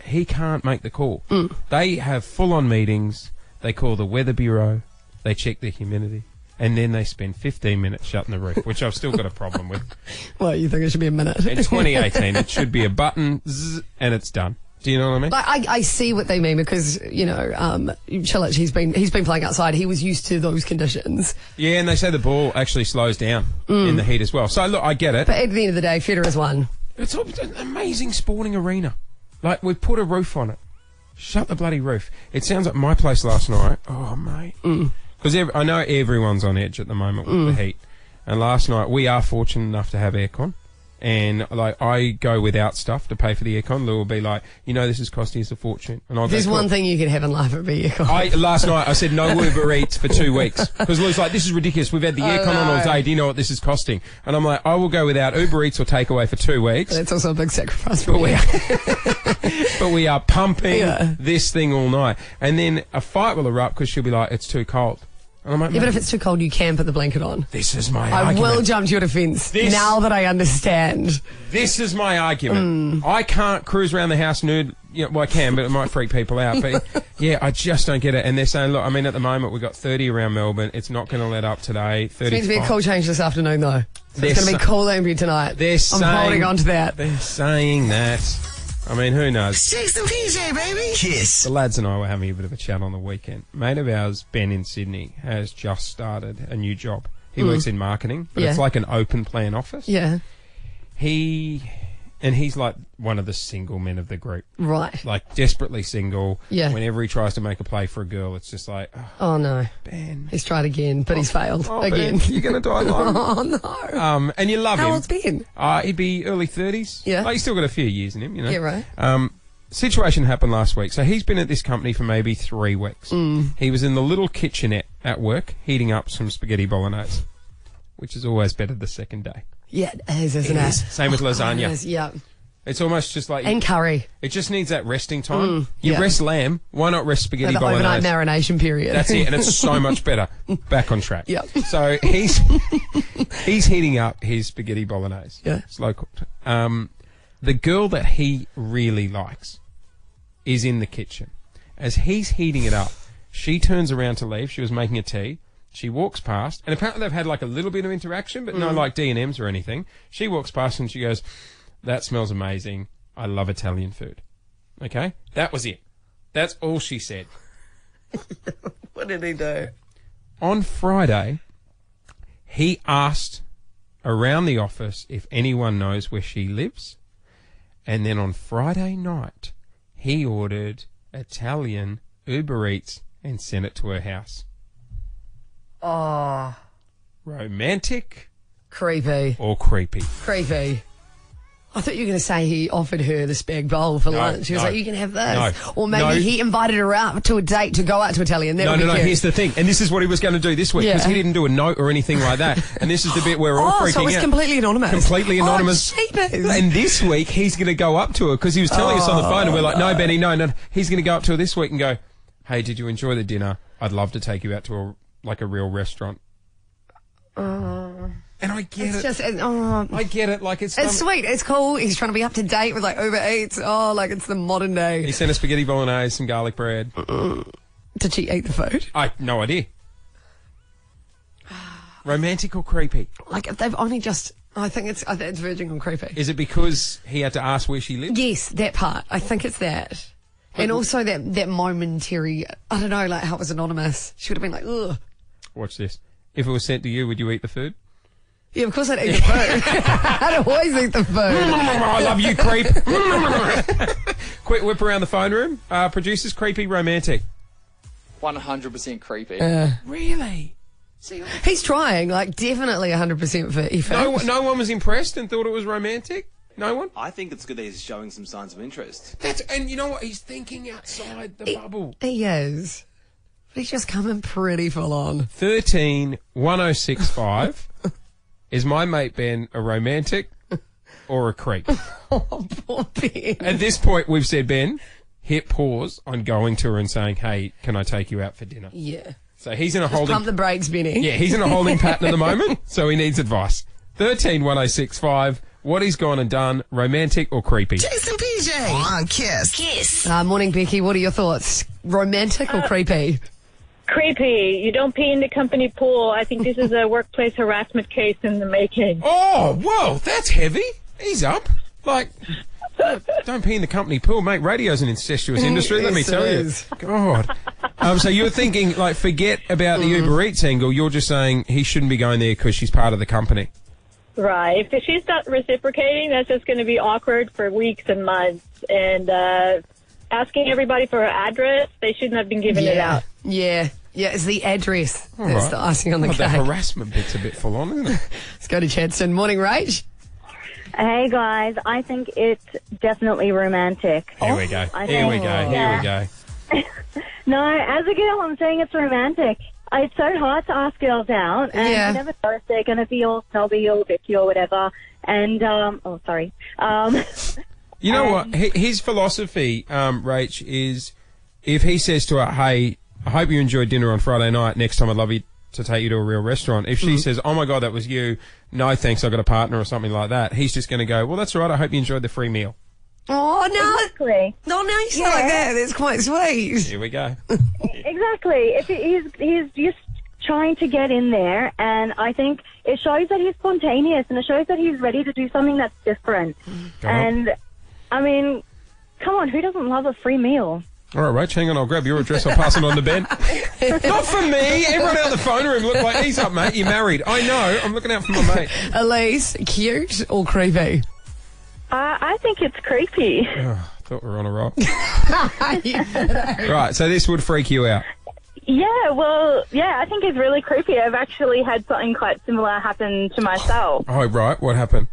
he can't make the call. They have full-on meetings, they call the Weather Bureau, they check the humidity, and then they spend 15 minutes shutting the roof, which I've still got a problem with. Well, you think it should be a minute? In 2018, it should be a button, zzz, and it's done. Do you know what I mean? Like, I see what they mean because, Chilich, he's been playing outside. He was used to those conditions. Yeah, and they say the ball actually slows down in the heat as well. So, look, I get it. But at the end of the day, Federer's won. It's an amazing sporting arena. Like, we've put a roof on it. Shut the bloody roof. It sounds like my place last night. Oh, mate. Because I know everyone's on edge at the moment with the heat. And last night, we are fortunate enough to have aircon. And, like, I go without stuff to pay for the aircon. Lou will be like, this is costing us a fortune. And I'll There's one thing you can have in life, it'd be aircon. Last night, I said no Uber Eats for 2 weeks. Because Lou's like, this is ridiculous. We've had the aircon on all day. Do you know what this is costing? And I'm like, I will go without Uber Eats or takeaway for 2 weeks. That's also a big sacrifice for me. But we are pumping this thing all night. And then a fight will erupt because she'll be like, it's too cold. And I'm like, but if it's too cold, you can put the blanket on. This is my argument. argument. I will jump to your defence now that I understand. This is my argument. I can't cruise around the house nude. I can, but it might freak people out. But I just don't get it. And they're saying, look, at the moment we've got 30 around Melbourne. It's not going to let up today. 35. It's meant to be a cool change this afternoon, though. So it's going to be cool ambient tonight. I'm holding on to that. They're saying that. Who knows? Jase and PJ, baby. Kiss. The lads and I were having a bit of a chat on the weekend. Mate of ours, Ben in Sydney, has just started a new job. He works in marketing, but it's like an open plan office. Yeah. He's like one of the single men of the group. Right. Like desperately single. Yeah. Whenever he tries to make a play for a girl, it's just like, oh no. Ben. He's tried again, but he's failed again. Ben, you're going to die alone. Oh no. And you love him. How old's Ben? He'd be early 30s. Yeah. Like, he's still got a few years in him, Yeah, right. Situation happened last week. So he's been at this company for maybe 3 weeks. He was in the little kitchenette at work heating up some spaghetti bolognese, which is always better the second day. Yeah, it is, isn't it? Same with lasagna. It is, yeah. It's almost just like... And curry. It just needs that resting time. You rest lamb, why not rest spaghetti the bolognese? overnight marination period. That's it, and it's so much better. Back on track. Yep. So he's heating up his spaghetti bolognese. Yeah. Slow cooked. The girl that he really likes is in the kitchen. As he's heating it up, she turns around to leave. She was making a tea. She walks past, and apparently they've had like a little bit of interaction, but no like D&Ms or anything. She walks past and she goes, "That smells amazing. I love Italian food." Okay? That was it. That's all she said. What did he do? On Friday, he asked around the office if anyone knows where she lives. And then on Friday night, he ordered Italian Uber Eats and sent it to her house. Oh. Romantic? Creepy. Or creepy? Creepy. I thought you were going to say he offered her the spag bowl for lunch. He was like, you can have this. Or maybe he invited her out to a date to go out to Italian. That would be cute. Here's the thing. And this is what he was going to do this week because he didn't do a note or anything like that. And this is the bit where we're all freaking out. So it was completely anonymous. Completely anonymous. Oh, jeepers. And this week he's going to go up to her because he was telling us on the phone and we're like, no, Benny, no. He's going to go up to her this week and go, "Hey, did you enjoy the dinner? I'd love to take you out to a real restaurant." And I get it. I get it. Like it's sweet. It's cool. He's trying to be up to date with like Uber Eats. Oh, like it's the modern day. He sent a spaghetti bolognese, some garlic bread. Did she eat the food? No idea. Romantic or creepy? Like if they've only just. I think it's verging on creepy. Is it because he had to ask where she lived? Yes, that part. I think it's that. And also that momentary. I don't know, like how it was anonymous. She would have been like, ugh. Watch this. If it was sent to you, would you eat the food? Yeah, of course I'd eat the food. I'd always eat the food. I love you, creep. Quick whip around the phone room. Producers, creepy, romantic. 100% creepy. Really? He's trying, like definitely 100% for effort. No one was impressed and thought it was romantic? No one? I think it's good that he's showing some signs of interest. And you know what? He's thinking outside the bubble. He is. He's just coming pretty full on. 13-1065. Is my mate Ben a romantic or a creep? Oh, poor Ben. At this point, we've said, Ben, hit pause on going to her and saying, "Hey, can I take you out for dinner?" Yeah. So he's in a holding... Pump the brakes, Benny. Yeah, he's in a holding pattern at the moment, so he needs advice. 13-1065. What he's gone and done, romantic or creepy? Jase and PJ on Kiss. Kiss. Morning, Becky. What are your thoughts? Romantic or creepy? Creepy. You don't pee in the company pool. I think this is a workplace harassment case in the making. Oh, whoa, that's heavy. He's up. Like, Don't pee in the company pool, mate. Radio's an incestuous industry, let me tell you. God. So you're thinking, like, forget about the Uber Eats angle. You're just saying he shouldn't be going there because she's part of the company. Right. If she's not reciprocating, that's just going to be awkward for weeks and months. And asking everybody for her address, they shouldn't have been giving it out. Yeah, it's the address All that's right. the icing on the cake. The harassment bit's a bit full on, isn't it? Let's go to Chadston. Morning, Rach. Hey guys, I think it's definitely romantic. Here we go. Here we go. No, as a girl, I'm saying it's romantic. It's so hard to ask girls out, and you never know if they're going to be all snobby or bitchy or whatever. And You know what? His philosophy, Rach, is if he says to her, "Hey, I hope you enjoyed dinner on Friday night. Next time I'd love you to take you to a real restaurant." If she says, "Oh my God, that was you. No, thanks, I got a partner," or something like that, he's just going to go, "Well, that's all right. I hope you enjoyed the free meal." Oh, no. Exactly. No, you sound like that. That's quite sweet. Here we go. Exactly. If he's just trying to get in there, and I think it shows that he's spontaneous, and it shows that he's ready to do something that's different. And, I mean, come on, who doesn't love a free meal? All right, Rach, hang on. I'll grab your address. I'll pass it on to Ben. Not for me. Everyone out the phone room look like, ease up, mate. You're married. I know. I'm looking out for my mate. Elise, cute or creepy? I think it's creepy. Oh, I thought we were on a roll. Right, so this would freak you out. Yeah, well, I think it's really creepy. I've actually had something quite similar happen to myself. Oh, right. What happened?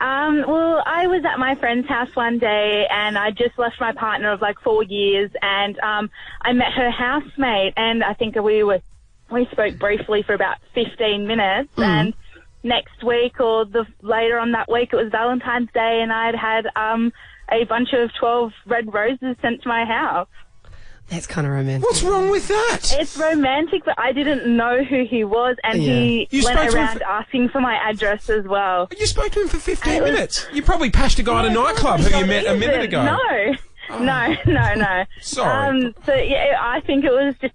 Well, I was at my friend's house one day, and I just left my partner of like 4 years, and I met her housemate, and I think we spoke briefly for about 15 minutes, and next week or later on that week, it was Valentine's Day, and I'd had a bunch of 12 red roses sent to my house. That's kind of romantic. What's wrong with that? It's romantic, but I didn't know who he was, and he went around asking for my address as well. You spoke to him for 15 minutes. You probably pashed a guy at a nightclub who you met a minute ago. No. Sorry. So, I think it was just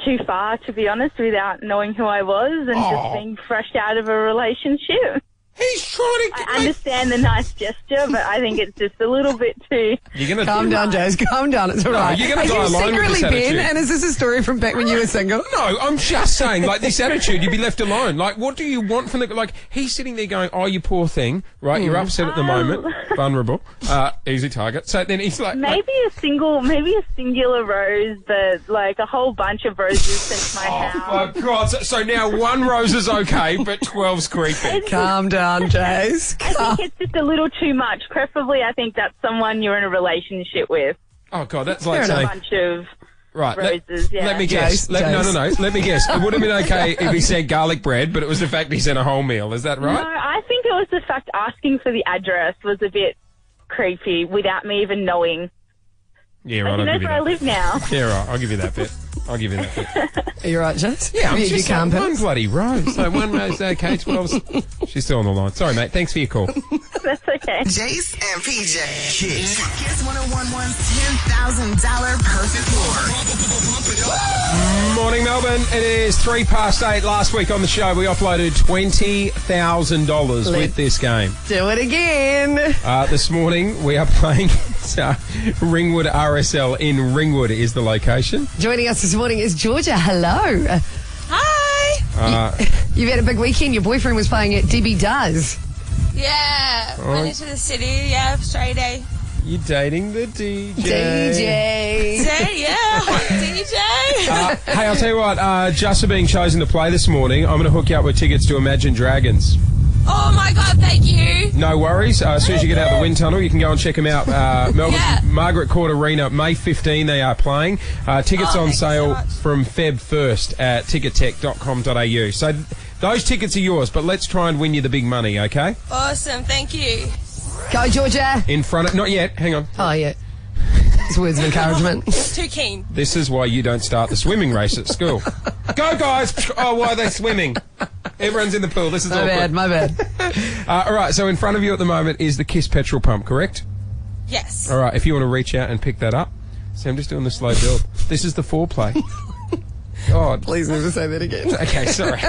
too far, to be honest, without knowing who I was and just being fresh out of a relationship. He's trying to... I understand the nice gesture, but I think it's just a little bit too... You're gonna Calm down, Jase. Calm down. It's all right. You're going to die alone with this attitude. And is this a story from back when you were single? No, I'm just saying, like, this attitude, you'd be left alone. Like, what do you want from the... Like, he's sitting there going, "Oh, you poor thing," right? You're upset at the moment. Vulnerable. Easy target. So then he's like... Maybe a singular rose, but, like, a whole bunch of roses sent to my house. Oh, my God. So now one rose is okay, but 12's creepy. Calm down, Jase. I think it's just a little too much. Preferably, I think that's someone you're in a relationship with. Oh, God, that's like saying... A bunch of Right, roses, let me guess. No. Let me guess. It would have been okay if he said garlic bread, but it was the fact he sent a whole meal. Is that right? No, I think it was the fact asking for the address was a bit creepy without me even knowing. Yeah, right. He knows where I live now. Yeah, right. I'll give you that bit. Are you right, Jess? Yeah, I'm you just calm like, one bloody rose. So one rose, okay, 12. She's still on the line. Sorry, mate. Thanks for your call. That's okay. Jase and PJ. Kiss 101.1's $10,000 perfect war. Morning, Melbourne. It is 8:03. Last week on the show, we uploaded $20,000 with this game. Do it again. This morning, we are playing Ringwood RSL in Ringwood is the location. Joining us this morning is Georgia. Hello. Hi. You've had a big weekend. Your boyfriend was playing at Debbie Does. Yeah. Went into the city. Yeah, straight A. You're dating the DJ. Hot DJ. Hey, I'll tell you what. Just for being chosen to play this morning, I'm going to hook you up with tickets to Imagine Dragons. Oh my God, thank you. No worries. As soon as you get out of the wind tunnel, you can go and check them out. Melbourne's Margaret Court Arena, May 15, they are playing. Tickets on sale from Feb 1st at tickettech.com.au. So those tickets are yours, but let's try and win you the big money, okay? Awesome, thank you. Go, Georgia. In front of... Not yet. Hang on. Oh, yeah. It's words of encouragement. Too keen. This is why you don't start the swimming race at school. Go, guys! Oh, why are they swimming? Everyone's in the pool. This is awkward. My bad. All right, so in front of you at the moment is the Kiss petrol pump, correct? Yes. All right, if you want to reach out and pick that up. See, I'm just doing the slow build. This is the foreplay. God. Please never say that again. Okay, sorry.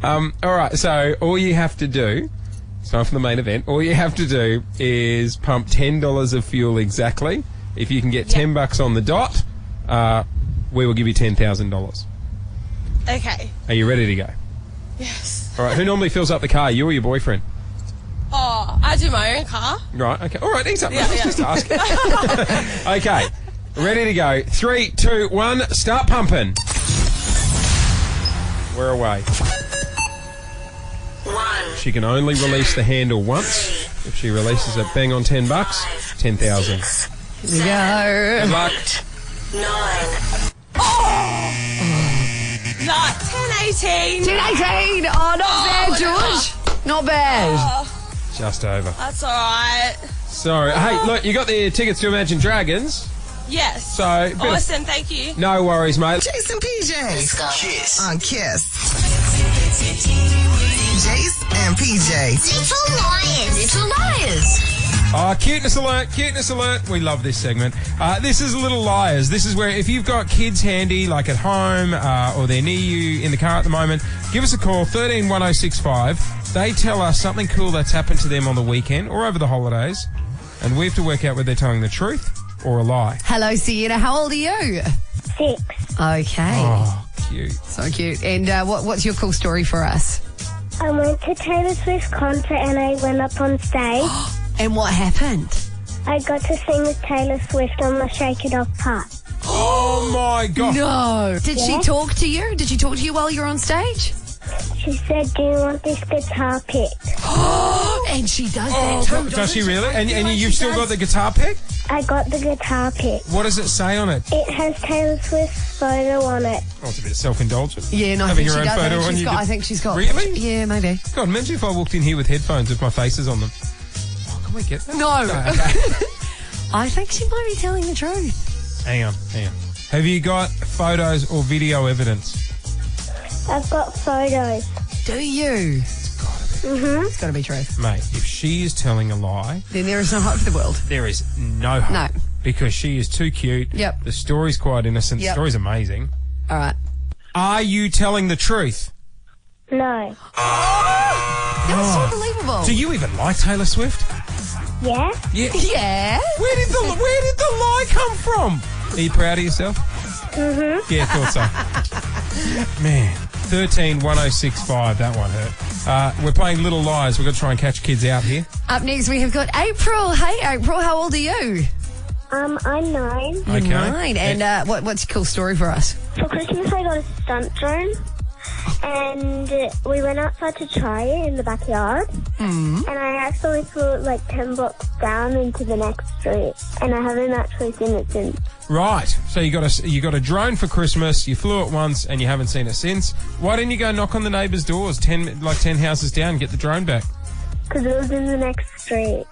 All right, so all you have to do It's time for the main event. All you have to do is pump $10 of fuel exactly. If you can get $10 on the dot, we will give you $10,000. Okay. Are you ready to go? Yes. All right. Who normally fills up the car? You or your boyfriend? Oh, I do my own car. Right. Okay. All right. Ease up. Yeah, Just ask. Okay. Ready to go. 3, 2, 1. Start pumping. We're away. 1. She can only release the handle once. If she releases it, bang on $10, 10,000. Here we go. Good luck. 9. No, 10-18. 10-18. Oh, not bad, George. Not bad. Just over. That's all right. Sorry. Hey, look, you got the tickets to Imagine Dragons. Yes. So, awesome, thank you. No worries, mate. Jase and PJ. Kiss. On Kiss. Jase and PJ. Little liars. Little liars. Cuteness alert, cuteness alert. We love this segment. This is Little Liars. This is where if you've got kids handy, like at home or they're near you in the car at the moment, give us a call, 131065. They tell us something cool that's happened to them on the weekend or over the holidays, and we have to work out whether they're telling the truth or a lie. Hello, Sienna. How old are you? 6. Okay. Oh, cute. So cute. And what's your cool story for us? I went to Taylor Swift's concert and I went up on stage. And what happened? I got to sing with Taylor Swift on the Shake It Off part. Oh, my God. No. Did she talk to you? Did she talk to you while you were on stage? She said, do you want this guitar picked? And she does that too. Does she really? And you've still got the guitar pick? I got the guitar picked. What does it say on it? It has Taylor Swift's photo on it. Oh, it's a bit self-indulgent. Yeah, no, I Having think your she own does. photo on you. I think she's got. Really? Yeah, maybe. God, imagine if I walked in here with headphones with my faces on them. Oh, can we get that? No. Okay. I think she might be telling the truth. Hang on. Have you got photos or video evidence? I've got photos. Do you? Mm-hmm. It's got to be true. Mate, if she is telling a lie, Then there is no hope for the world. there is no hope. No. Because she is too cute. Yep. The story's quite innocent. The Yep. story's amazing. All right. Are you telling the truth? No. That was so unbelievable. Do you even like Taylor Swift? Yeah? Yeah. Yeah. Where did the lie come from? Are you proud of yourself? Mm-hmm. Yeah, I thought so. Man, 131065, that one hurt. We're playing Little Lies. We've got to try and catch kids out here. Up next, we have got April. Hey, April, how old are you? I'm 9. Okay. 9. And what's your cool story for us? For Christmas, I got a stunt drone. And we went outside to try it in the backyard. And I actually flew it like 10 blocks down into the next street. And I haven't actually seen it since. Right. So you got a drone for Christmas. You flew it once and you haven't seen it since. Why didn't you go knock on the neighbours' doors 10 houses down and get the drone back? Because it was in the next street.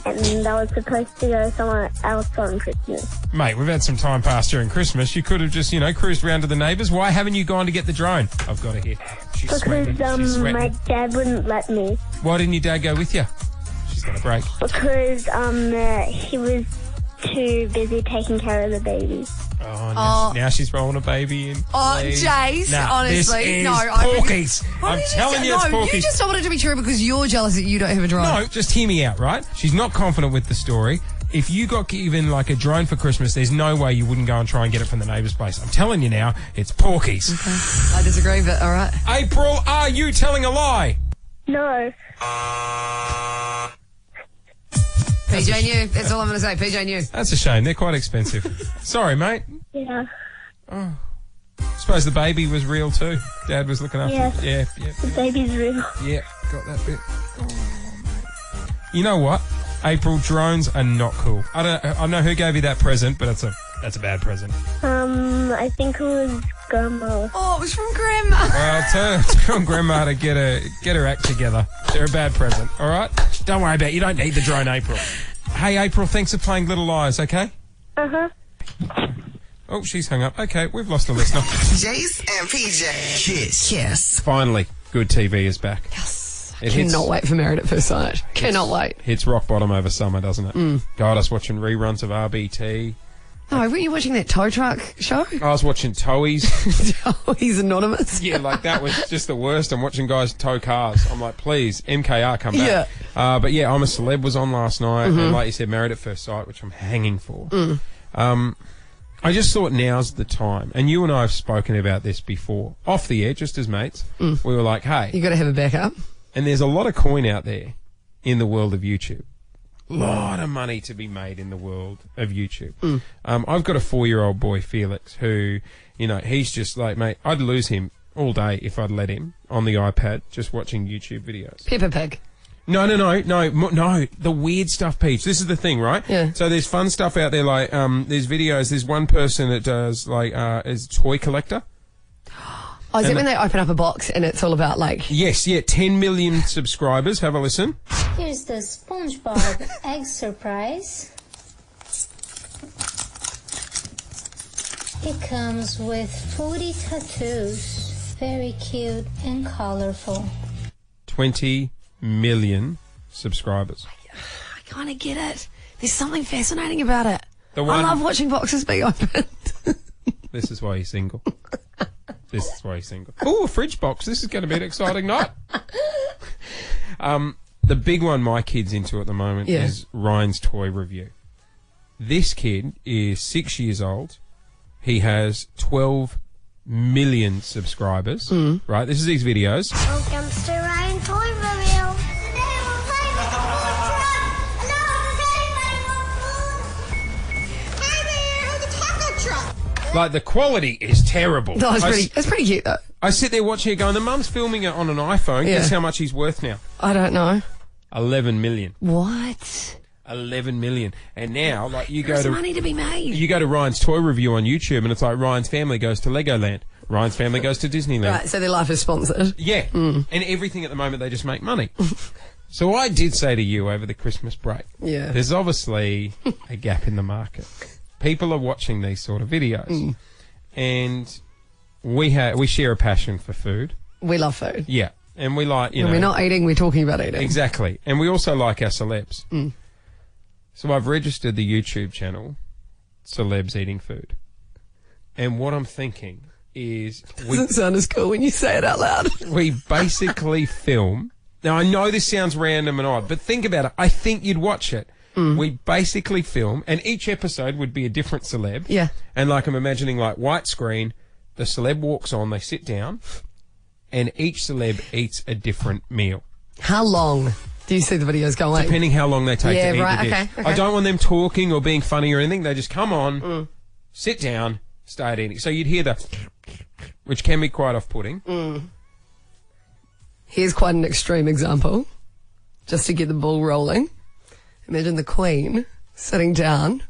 And I was supposed to go somewhere else on Christmas. Mate, we've had some time pass during Christmas. You could have just, cruised around to the neighbours. Why haven't you gone to get the drone? I've got to hear. She's sweating. She's sweating. My dad wouldn't let me. Why didn't your dad go with you? She's got a break. Because he was too busy taking care of the baby. Oh, now she's rolling a baby in. Oh, Please. Jace, honestly, this is no. porkies. I'm telling you, it's porkies. You just don't want it to be true because you're jealous that you don't have a drone. No, just hear me out, right? She's not confident with the story. If you got given like a drone for Christmas, there's no way you wouldn't go and try and get it from the neighbour's place. I'm telling you now, it's porkies. Okay. I disagree, but all right. April, are you telling a lie? No. PJ knew. That's all I'm going to say. PJ knew. That's a shame. They're quite expensive. Sorry, mate. Yeah. Oh. Suppose the baby was real too. Dad was looking after it. Yeah. The baby's real. Yeah, got that bit. Oh, mate. You know what? April, drones are not cool. I don't know who gave you that present, but that's a bad present. I think it was Grandma. Oh, it was from Grandma. Well, tell Grandma to get her act together. They're a bad present, all right? Don't worry about it. You don't need the drone, April. Hey, April, thanks for playing Little Lies, okay? Uh-huh. Oh, she's hung up. Okay, we've lost a listener. Jase and PJ. Kiss. Finally, good TV is back. Yes. It Cannot wait for Married at First Sight. Cannot wait. Hits rock bottom over summer, doesn't it? Got us watching reruns of RBT. Oh, were you watching that tow truck show? I was watching towies. He's anonymous. Yeah, like that was just the worst. I'm watching guys tow cars. I'm like, please, MKR, come back. Yeah. But yeah, I'm a Celeb was on last night, and like you said, Married at First Sight, which I'm hanging for. I just thought now's the time, and you and I have spoken about this before, off the air, just as mates. We were like, hey, You got to have a backup. and there's a lot of coin out there in the world of YouTube. Lot of money to be made in the world of YouTube. I've got a 4-year-old boy, Felix, who, you know, he's just like, mate, I'd lose him all day if I'd let him on the iPad just watching YouTube videos. Peppa Pig. No. The weird stuff, Peach. This is the thing, right? Yeah. So there's fun stuff out there, like there's videos. There's one person that does like is a toy collector. Oh, is it when they open up a box and it's all about like... Yes, 10 million subscribers. Have a listen. Here's the SpongeBob egg surprise. It comes with 40 tattoos. Very cute and colorful. 20 million subscribers. I kind of get it. There's something fascinating about it. The one- I love watching boxes being opened. This is why he's single. This is why he's single. Oh, a fridge box. This is going to be an exciting night. The big one my kid's into at the moment is Ryan's toy review. This kid is 6 years old. He has 12 million subscribers. Right? This is these videos. Welcome to Ryan Toy Review. Today we're playing with the food truck. Hey there, the taco truck. Like, the quality is terrible. No, it's pretty cute though. I sit there watching it going, the mum's filming it on an iPhone. Yeah. Guess how much he's worth now? I don't know. 11 million. What? 11 million. And now, like, you go There's to... money to be made. You go to Ryan's toy review on YouTube and it's like Ryan's family goes to Legoland. Ryan's family goes to Disneyland. Right, so their life is sponsored. Yeah. And everything at the moment, they just make money. So I did say to you over the Christmas break, there's obviously a gap in the market. People are watching these sort of videos. And we share a passion for food. We love food. Yeah. And we like, you When know... we're not eating, we're talking about eating. Exactly. And we also like our celebs. So I've registered the YouTube channel, Celebs Eating Food. And what I'm thinking is... Doesn't sound as cool when you say it out loud. We basically film... Now, I know this sounds random and odd, but think about it. I think you'd watch it. We basically film, and each episode would be a different celeb. Yeah. And like I'm imagining, like, white screen, the celeb walks on, they sit down, and each celeb eats a different meal. How long do you see the videos going? Depending how long they take to eat the dish. Okay. I don't want them talking or being funny or anything. They just come on, sit down, start eating. So you'd hear the... which can be quite off-putting. Here's quite an extreme example, just to get the ball rolling. Imagine the Queen sitting down,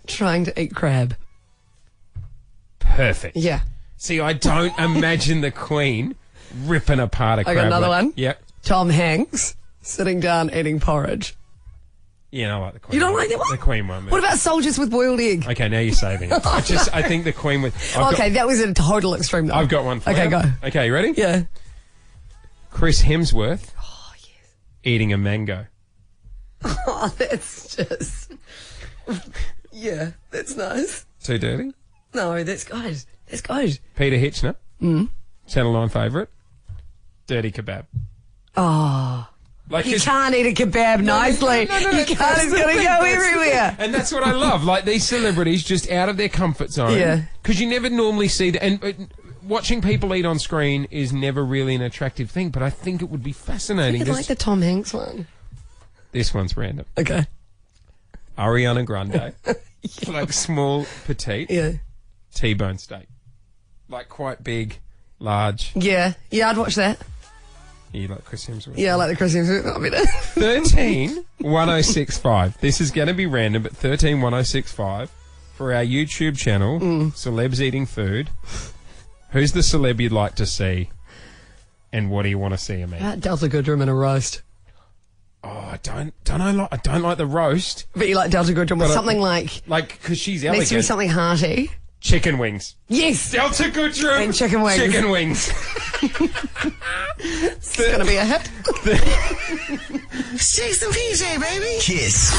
trying to eat crab. Perfect. Yeah. See, I don't imagine the Queen ripping apart a crab. I got another leg. one. Yep. Tom Hanks sitting down eating porridge. Yeah, I like the Queen. You don't one. like that one? The Queen one. What about soldiers with boiled egg? Okay, now you're saving it. I think the Queen with... That was a total extreme though. I've got one for you. Okay, go. Okay, you ready? Yeah. Chris Hemsworth eating a mango. Oh, that's just... Yeah, that's nice. Too dirty? No, that's good. That's good. Peter Hitchner. Channel 9 favourite. Dirty kebab. Oh. Like you can't eat a kebab nicely. No, you can't. It's going to go everywhere. And that's what I love. Like, these celebrities just out of their comfort zone. Yeah. Because you never normally see that. And watching people eat on screen is never really an attractive thing, but I think it would be fascinating. I like the Tom Hanks one. This one's random. Okay. Ariana Grande. Like small, petite. Yeah. T-bone steak. Like quite big, large. Yeah. Yeah, I'd watch that. You like Chris Hemsworth? Yeah, I like the Chris Hemsworth. 131065. This is going to be random, but 131065 for our YouTube channel, Celebs Eating Food. Who's the celeb you'd like to see, and what do you want to see him eat? Delta Goodrum in a roast. Oh, I don't like the roast. But you like Delta Goodrum with something like because she's needs elegant. to be something hearty. Chicken wings. Yes. Delta Goodrum. And chicken wings. Chicken wings. It's going to be a hit. Jase and PJ, baby. Kiss.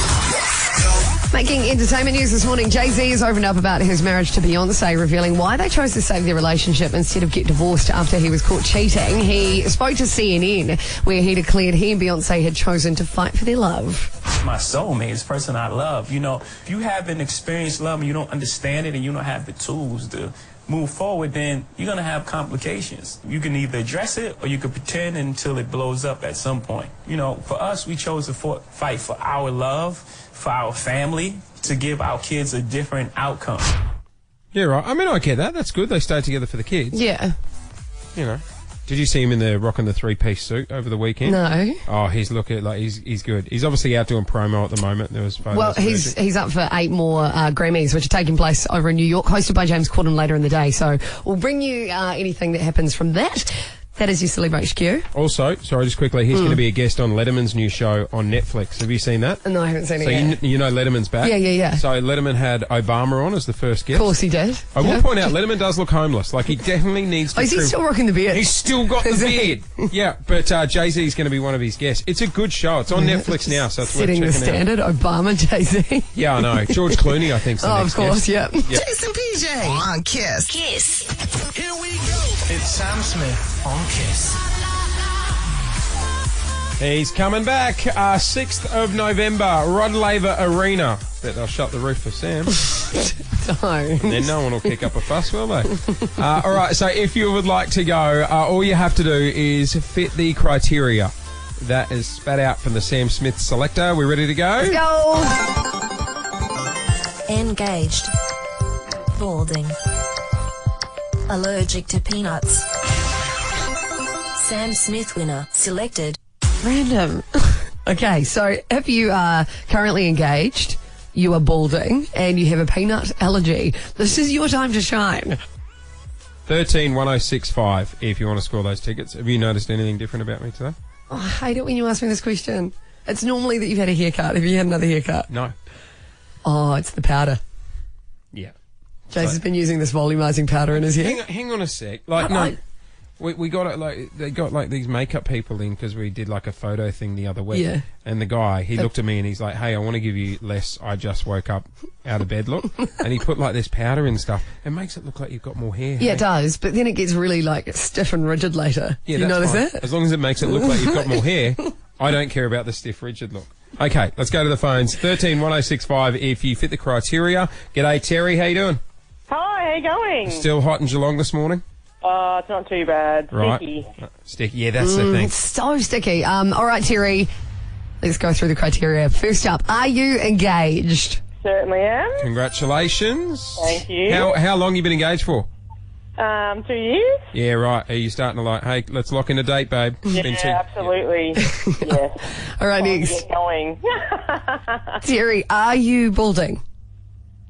Making entertainment news this morning, Jay-Z has opened up about his marriage to Beyonce, revealing why they chose to save their relationship instead of get divorced after he was caught cheating. He spoke to CNN, where he declared he and Beyonce had chosen to fight for their love. My soulmate is the person I love. You know, if you haven't experienced love and you don't understand it and you don't have the tools to move forward, then you're going to have complications. You can either address it or you can pretend until it blows up at some point. You know, for us, we chose to fight for our love, for our family, to give our kids a different outcome. Yeah, right. I mean, I get that. That's good. They stayed together for the kids. Yeah. You know. Did you see him in the rocking the three-piece suit over the weekend? No. Oh, he's looking like he's good. He's obviously out doing promo at the moment. There was photos. Well, he's up for 8 more Grammys, which are taking place over in New York, hosted by James Corden later in the day. So we'll bring you anything that happens from that. That is your Silly HQ. Also, sorry, just quickly, he's going to be a guest on Letterman's new show on Netflix. Have you seen that? No, I haven't seen it yet. So you know Letterman's back? Yeah. So Letterman had Obama on as the first guest. Of course he did. I will point out, Letterman does look homeless. Like, he definitely needs to... Oh, is he still rocking the beard? He's still got the beard. Yeah, but Jay-Z's going to be one of his guests. It's a good show. It's on Netflix now, so it's worth checking out. Setting the standard, Obama, Jay-Z. Yeah, I know. George Clooney, I think, is the next of course, guest. yeah. Jase and PJ on Kiss. Here we go. It's Sam Smith on Kiss. He's coming back, 6th of November, Rod Laver Arena. Bet they'll shut the roof for Sam. Don't. And then no one will kick up a fuss, will they? All right, so if you would like to go, all you have to do is fit the criteria that is spat out from the Sam Smith selector. We ready to go? Let's go. Engaged. Balding. Allergic to peanuts. Sam Smith winner. Selected. Random. Okay, so if you are currently engaged, you are balding, and you have a peanut allergy, this is your time to shine. 131065 if you want to score those tickets. Have you noticed anything different about me today? Oh, I hate it when you ask me this question. It's normally that you've had a haircut. Have you had another haircut? No. Oh, it's the powder. Yeah. Jase has been using this volumizing powder in his hair. Hang on a sec. Like, no. We got it, like, they got like these makeup people in because we did like a photo thing the other week. Yeah. And the guy, he looked at me and he's like, hey, I want to give you less I just woke up out of bed look. And he put like this powder and stuff. It makes it look like you've got more hair. Yeah, it does, but then it gets really like stiff and rigid later. Yeah, you notice fine. that? As long as it makes it look like you've got more hair, I don't care about the stiff rigid look. Okay, let's go to the phones. 131065 if you fit the criteria. G'day, Terry. How you doing? Hi, how you going? Still hot in Geelong this morning? It's not too bad. Right. Sticky. Sticky, yeah, that's the thing. It's so sticky. All right, Terry, let's go through the criteria. First up, are you engaged? Certainly am. Congratulations. Thank you. How long you been engaged for? 2 years. Yeah, right. Are you starting to like, hey, let's lock in a date, babe? Yeah, absolutely. Yes. All right, Time to next. get going. Terry, are you balding?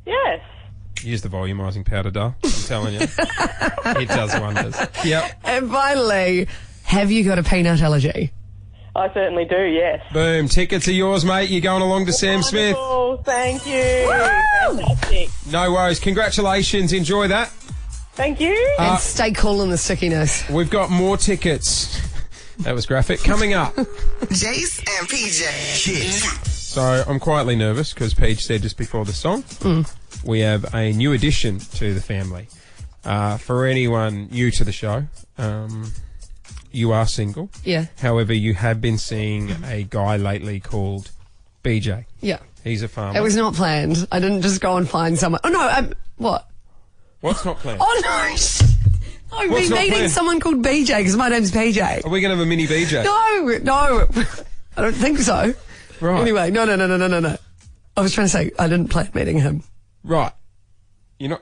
Yes. Use the volumizing powder, doll. I'm telling you. It does wonders. Yep. And finally, have you got a peanut allergy? I certainly do, yes. Boom. Tickets are yours, mate. You're going along to Sam Smith. Wonderful. Thank you. Fantastic. No worries. Congratulations. Enjoy that. Thank you. And stay cool in the stickiness. We've got more tickets. That was graphic. Coming up. Jase and PJ. Kiss. So I'm quietly nervous because Paige said just before the song, we have a new addition to the family. For anyone new to the show, you are single. Yeah. However, you have been seeing a guy lately called BJ. Yeah. He's a farmer. It was not planned. I didn't just go and find someone. Oh, no. What? What's not planned? Oh, no. I've been meeting someone called BJ because my name's PJ. Are we going to have a mini BJ? No. I don't think so. Right. Anyway, no. I was trying to say I didn't plan meeting him. Right. You're not...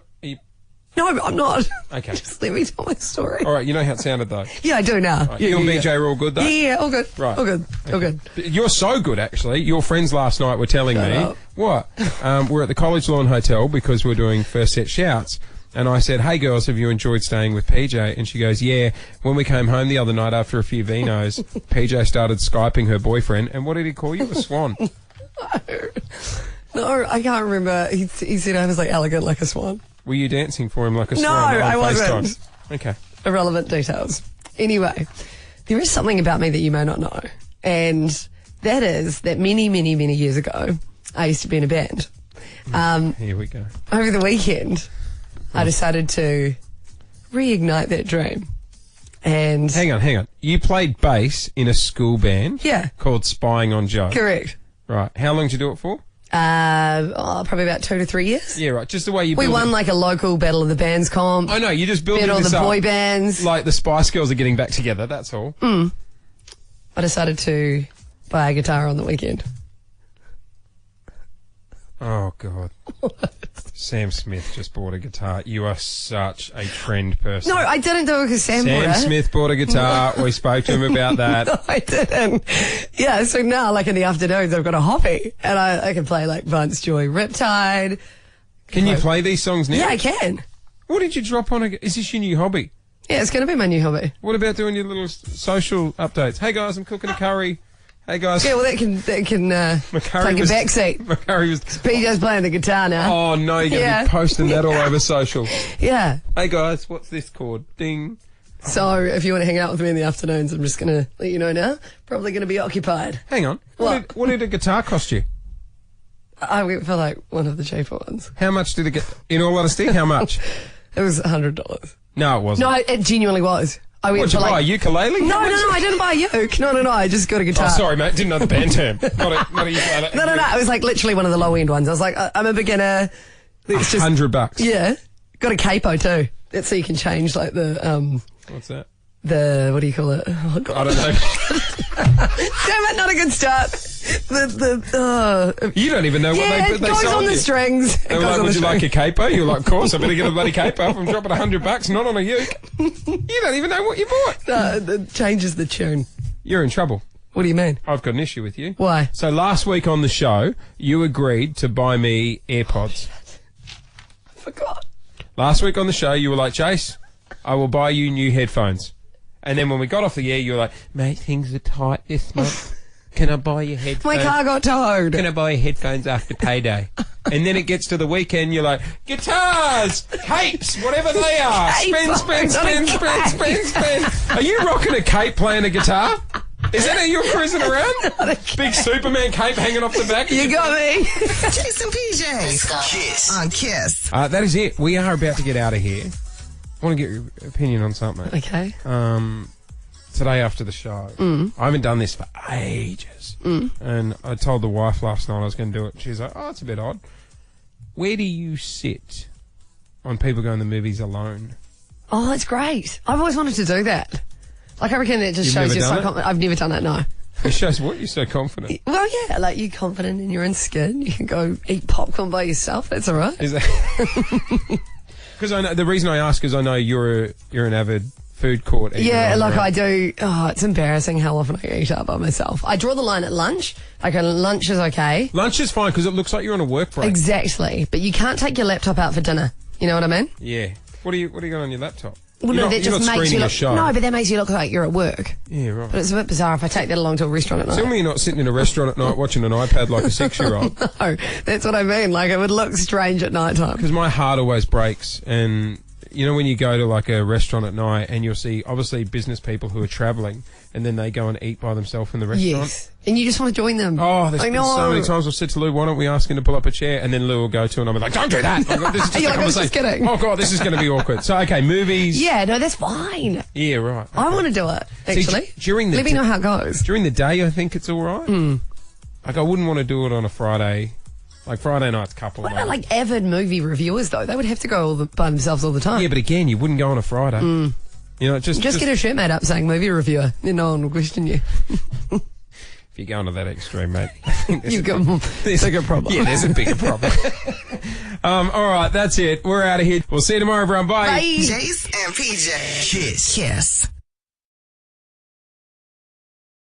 No, I'm not. Okay. Just let me tell my story. All right, you know how it sounded, though. Yeah, I do now. Right. Yeah, you and BJ are all good, though? Yeah, all good. Right. All good. Okay. All good. You're so good, actually. Your friends last night were telling Shut me... up. What? We're at the College Lawn Hotel because we're doing First Set Shouts. And I said, hey, girls, have you enjoyed staying with PJ? And she goes, yeah. When we came home the other night after a few vinos, PJ started Skyping her boyfriend. And what did he call you? A swan. No, I can't remember. He said I was like elegant like a swan. Were you dancing for him like a No, swan? I wasn't. FaceTime? Okay. Irrelevant details. Anyway, there is something about me that you may not know. And that is that many, many, many years ago, I used to be in a band. Here we go. Over the weekend, I decided to reignite that dream. And Hang on. You played bass in a school band? Yeah. Called Spying on Joe? Correct. Right. How long did you do it for? Probably about 2 to 3 years. Yeah, right. Just the way you We build won it. like a local Battle of the Bands comp. I know, you just build Beat all this the up. boy bands. Like the Spice Girls are getting back together, that's all. I decided to buy a guitar on the weekend. Oh, God. Sam Smith just bought a guitar. You are such a trend person. No, I didn't do it because Sam bought it. Sam Smith bought a guitar. We spoke to him about that. No, I didn't. Yeah, so now, like in the afternoons, I've got a hobby. And I can play like Vance Joy, Riptide. Can you play these songs now? Yeah, I can. What did you drop on? Is this your new hobby? Yeah, it's going to be my new hobby. What about doing your little social updates? Hey, guys, I'm cooking a curry. Hey, guys. Yeah, well, that can take a backseat. McCurry was... PJ's playing the guitar now. Oh, no, you're going to be posting that all over social. Yeah. Hey, guys, what's this chord? Ding. So, if you want to hang out with me in the afternoons, I'm just going to let you know now. Probably going to be occupied. Hang on. What? What did a guitar cost you? I went for like one of the cheaper ones. How much did it get? In all honesty, how much? It was $100. No, it wasn't. No, it genuinely was. I went What'd you for buy, a ukulele? No, I didn't buy a uke. No, I just got a guitar. Oh, sorry, mate. Didn't know the band term. Not a ukulele. No. It was like literally one of the low end ones. I was like, I'm a beginner. It's just $100. Yeah. Got a capo too. That's so you can change like the What's that? What do you call it? Oh, God. I don't know. Damn it, not a good start. You don't even know what they it goes sold on the you. strings. They were like, would you like a capo? You're like, of course, I better get a bloody capo if I'm dropping $100, not on a uke. You don't even know what you bought. No, it changes the tune. You're in trouble. What do you mean? I've got an issue with you. Why? So last week on the show, you agreed to buy me AirPods. I forgot. Last week on the show, you were like, Jase, I will buy you new headphones. And then when we got off the air, you were like, mate, things are tight this month. Can I buy you headphones? My car got towed. Can I buy you headphones after payday? And then it gets to the weekend, you're like, guitars, capes, whatever they are. Spin. Are you rocking a cape playing a guitar? Is that how you're cruising around? Big Superman cape hanging off the back? You got me. Jase and PJ. Kiss. On Kiss. That is it. We are about to get out of here. I want to get your opinion on something. Okay. Today after the show, I haven't done this for ages. And I told the wife last night I was going to do it. She's like, oh, it's a bit odd. Where do you sit on people going to the movies alone? Oh, that's great. I've always wanted to do that. Like, I reckon it just You've shows never you're so done it? confident. I've never done that, no. It shows what? You're so confident. Well, yeah, like you're confident in your own skin. You can go eat popcorn by yourself. That's all right. Is that... Because I know the reason I ask is I know you're an avid food court eater. Yeah, like right? I do. Oh, it's embarrassing how often I eat out by myself. I draw the line at lunch. Like, lunch is okay. Lunch is fine because it looks like you're on a work break. Exactly, but you can't take your laptop out for dinner. You know what I mean? Yeah. What do you got on your laptop? Well, You're no, not, that you're just not makes you screening a look. show. No, but that makes you look like you're at work. Yeah, right. But it's a bit bizarre if I take that along to a restaurant at night. Tell me you're not sitting in a restaurant at night watching an iPad like a 6-year-old. No, that's what I mean. Like, it would look strange at night time. Because my heart always breaks, and you know when you go to like a restaurant at night and you'll see obviously business people who are travelling and then they go and eat by themselves in the restaurant. Yes, and you just want to join them. Oh, there's been so many times I've said to Lou, why don't we ask him to pull up a chair? And then Lou will go to and I'm like, don't do that. Like, this is just a I was conversation. just kidding. Oh, God, this is going to be awkward. So, okay, movies. Yeah, no, that's fine. Yeah, right. Okay. I want to do it, actually. See, during the let me know how it goes. During the day, I think it's all right. Like, I wouldn't want to do it on a Friday. Like, Friday night's couple. What about, like, avid movie reviewers, though? They would have to go by themselves all the time. Yeah, but again, you wouldn't go on a Friday. You know, just get a shirt made up saying movie reviewer. Then no one will question you. If you're going to that extreme, mate, you've got a bigger problem. Yeah, there's a bigger problem. All right, that's it. We're out of here. We'll see you tomorrow, everyone. Bye. Bye. Jase and PJ. Kiss.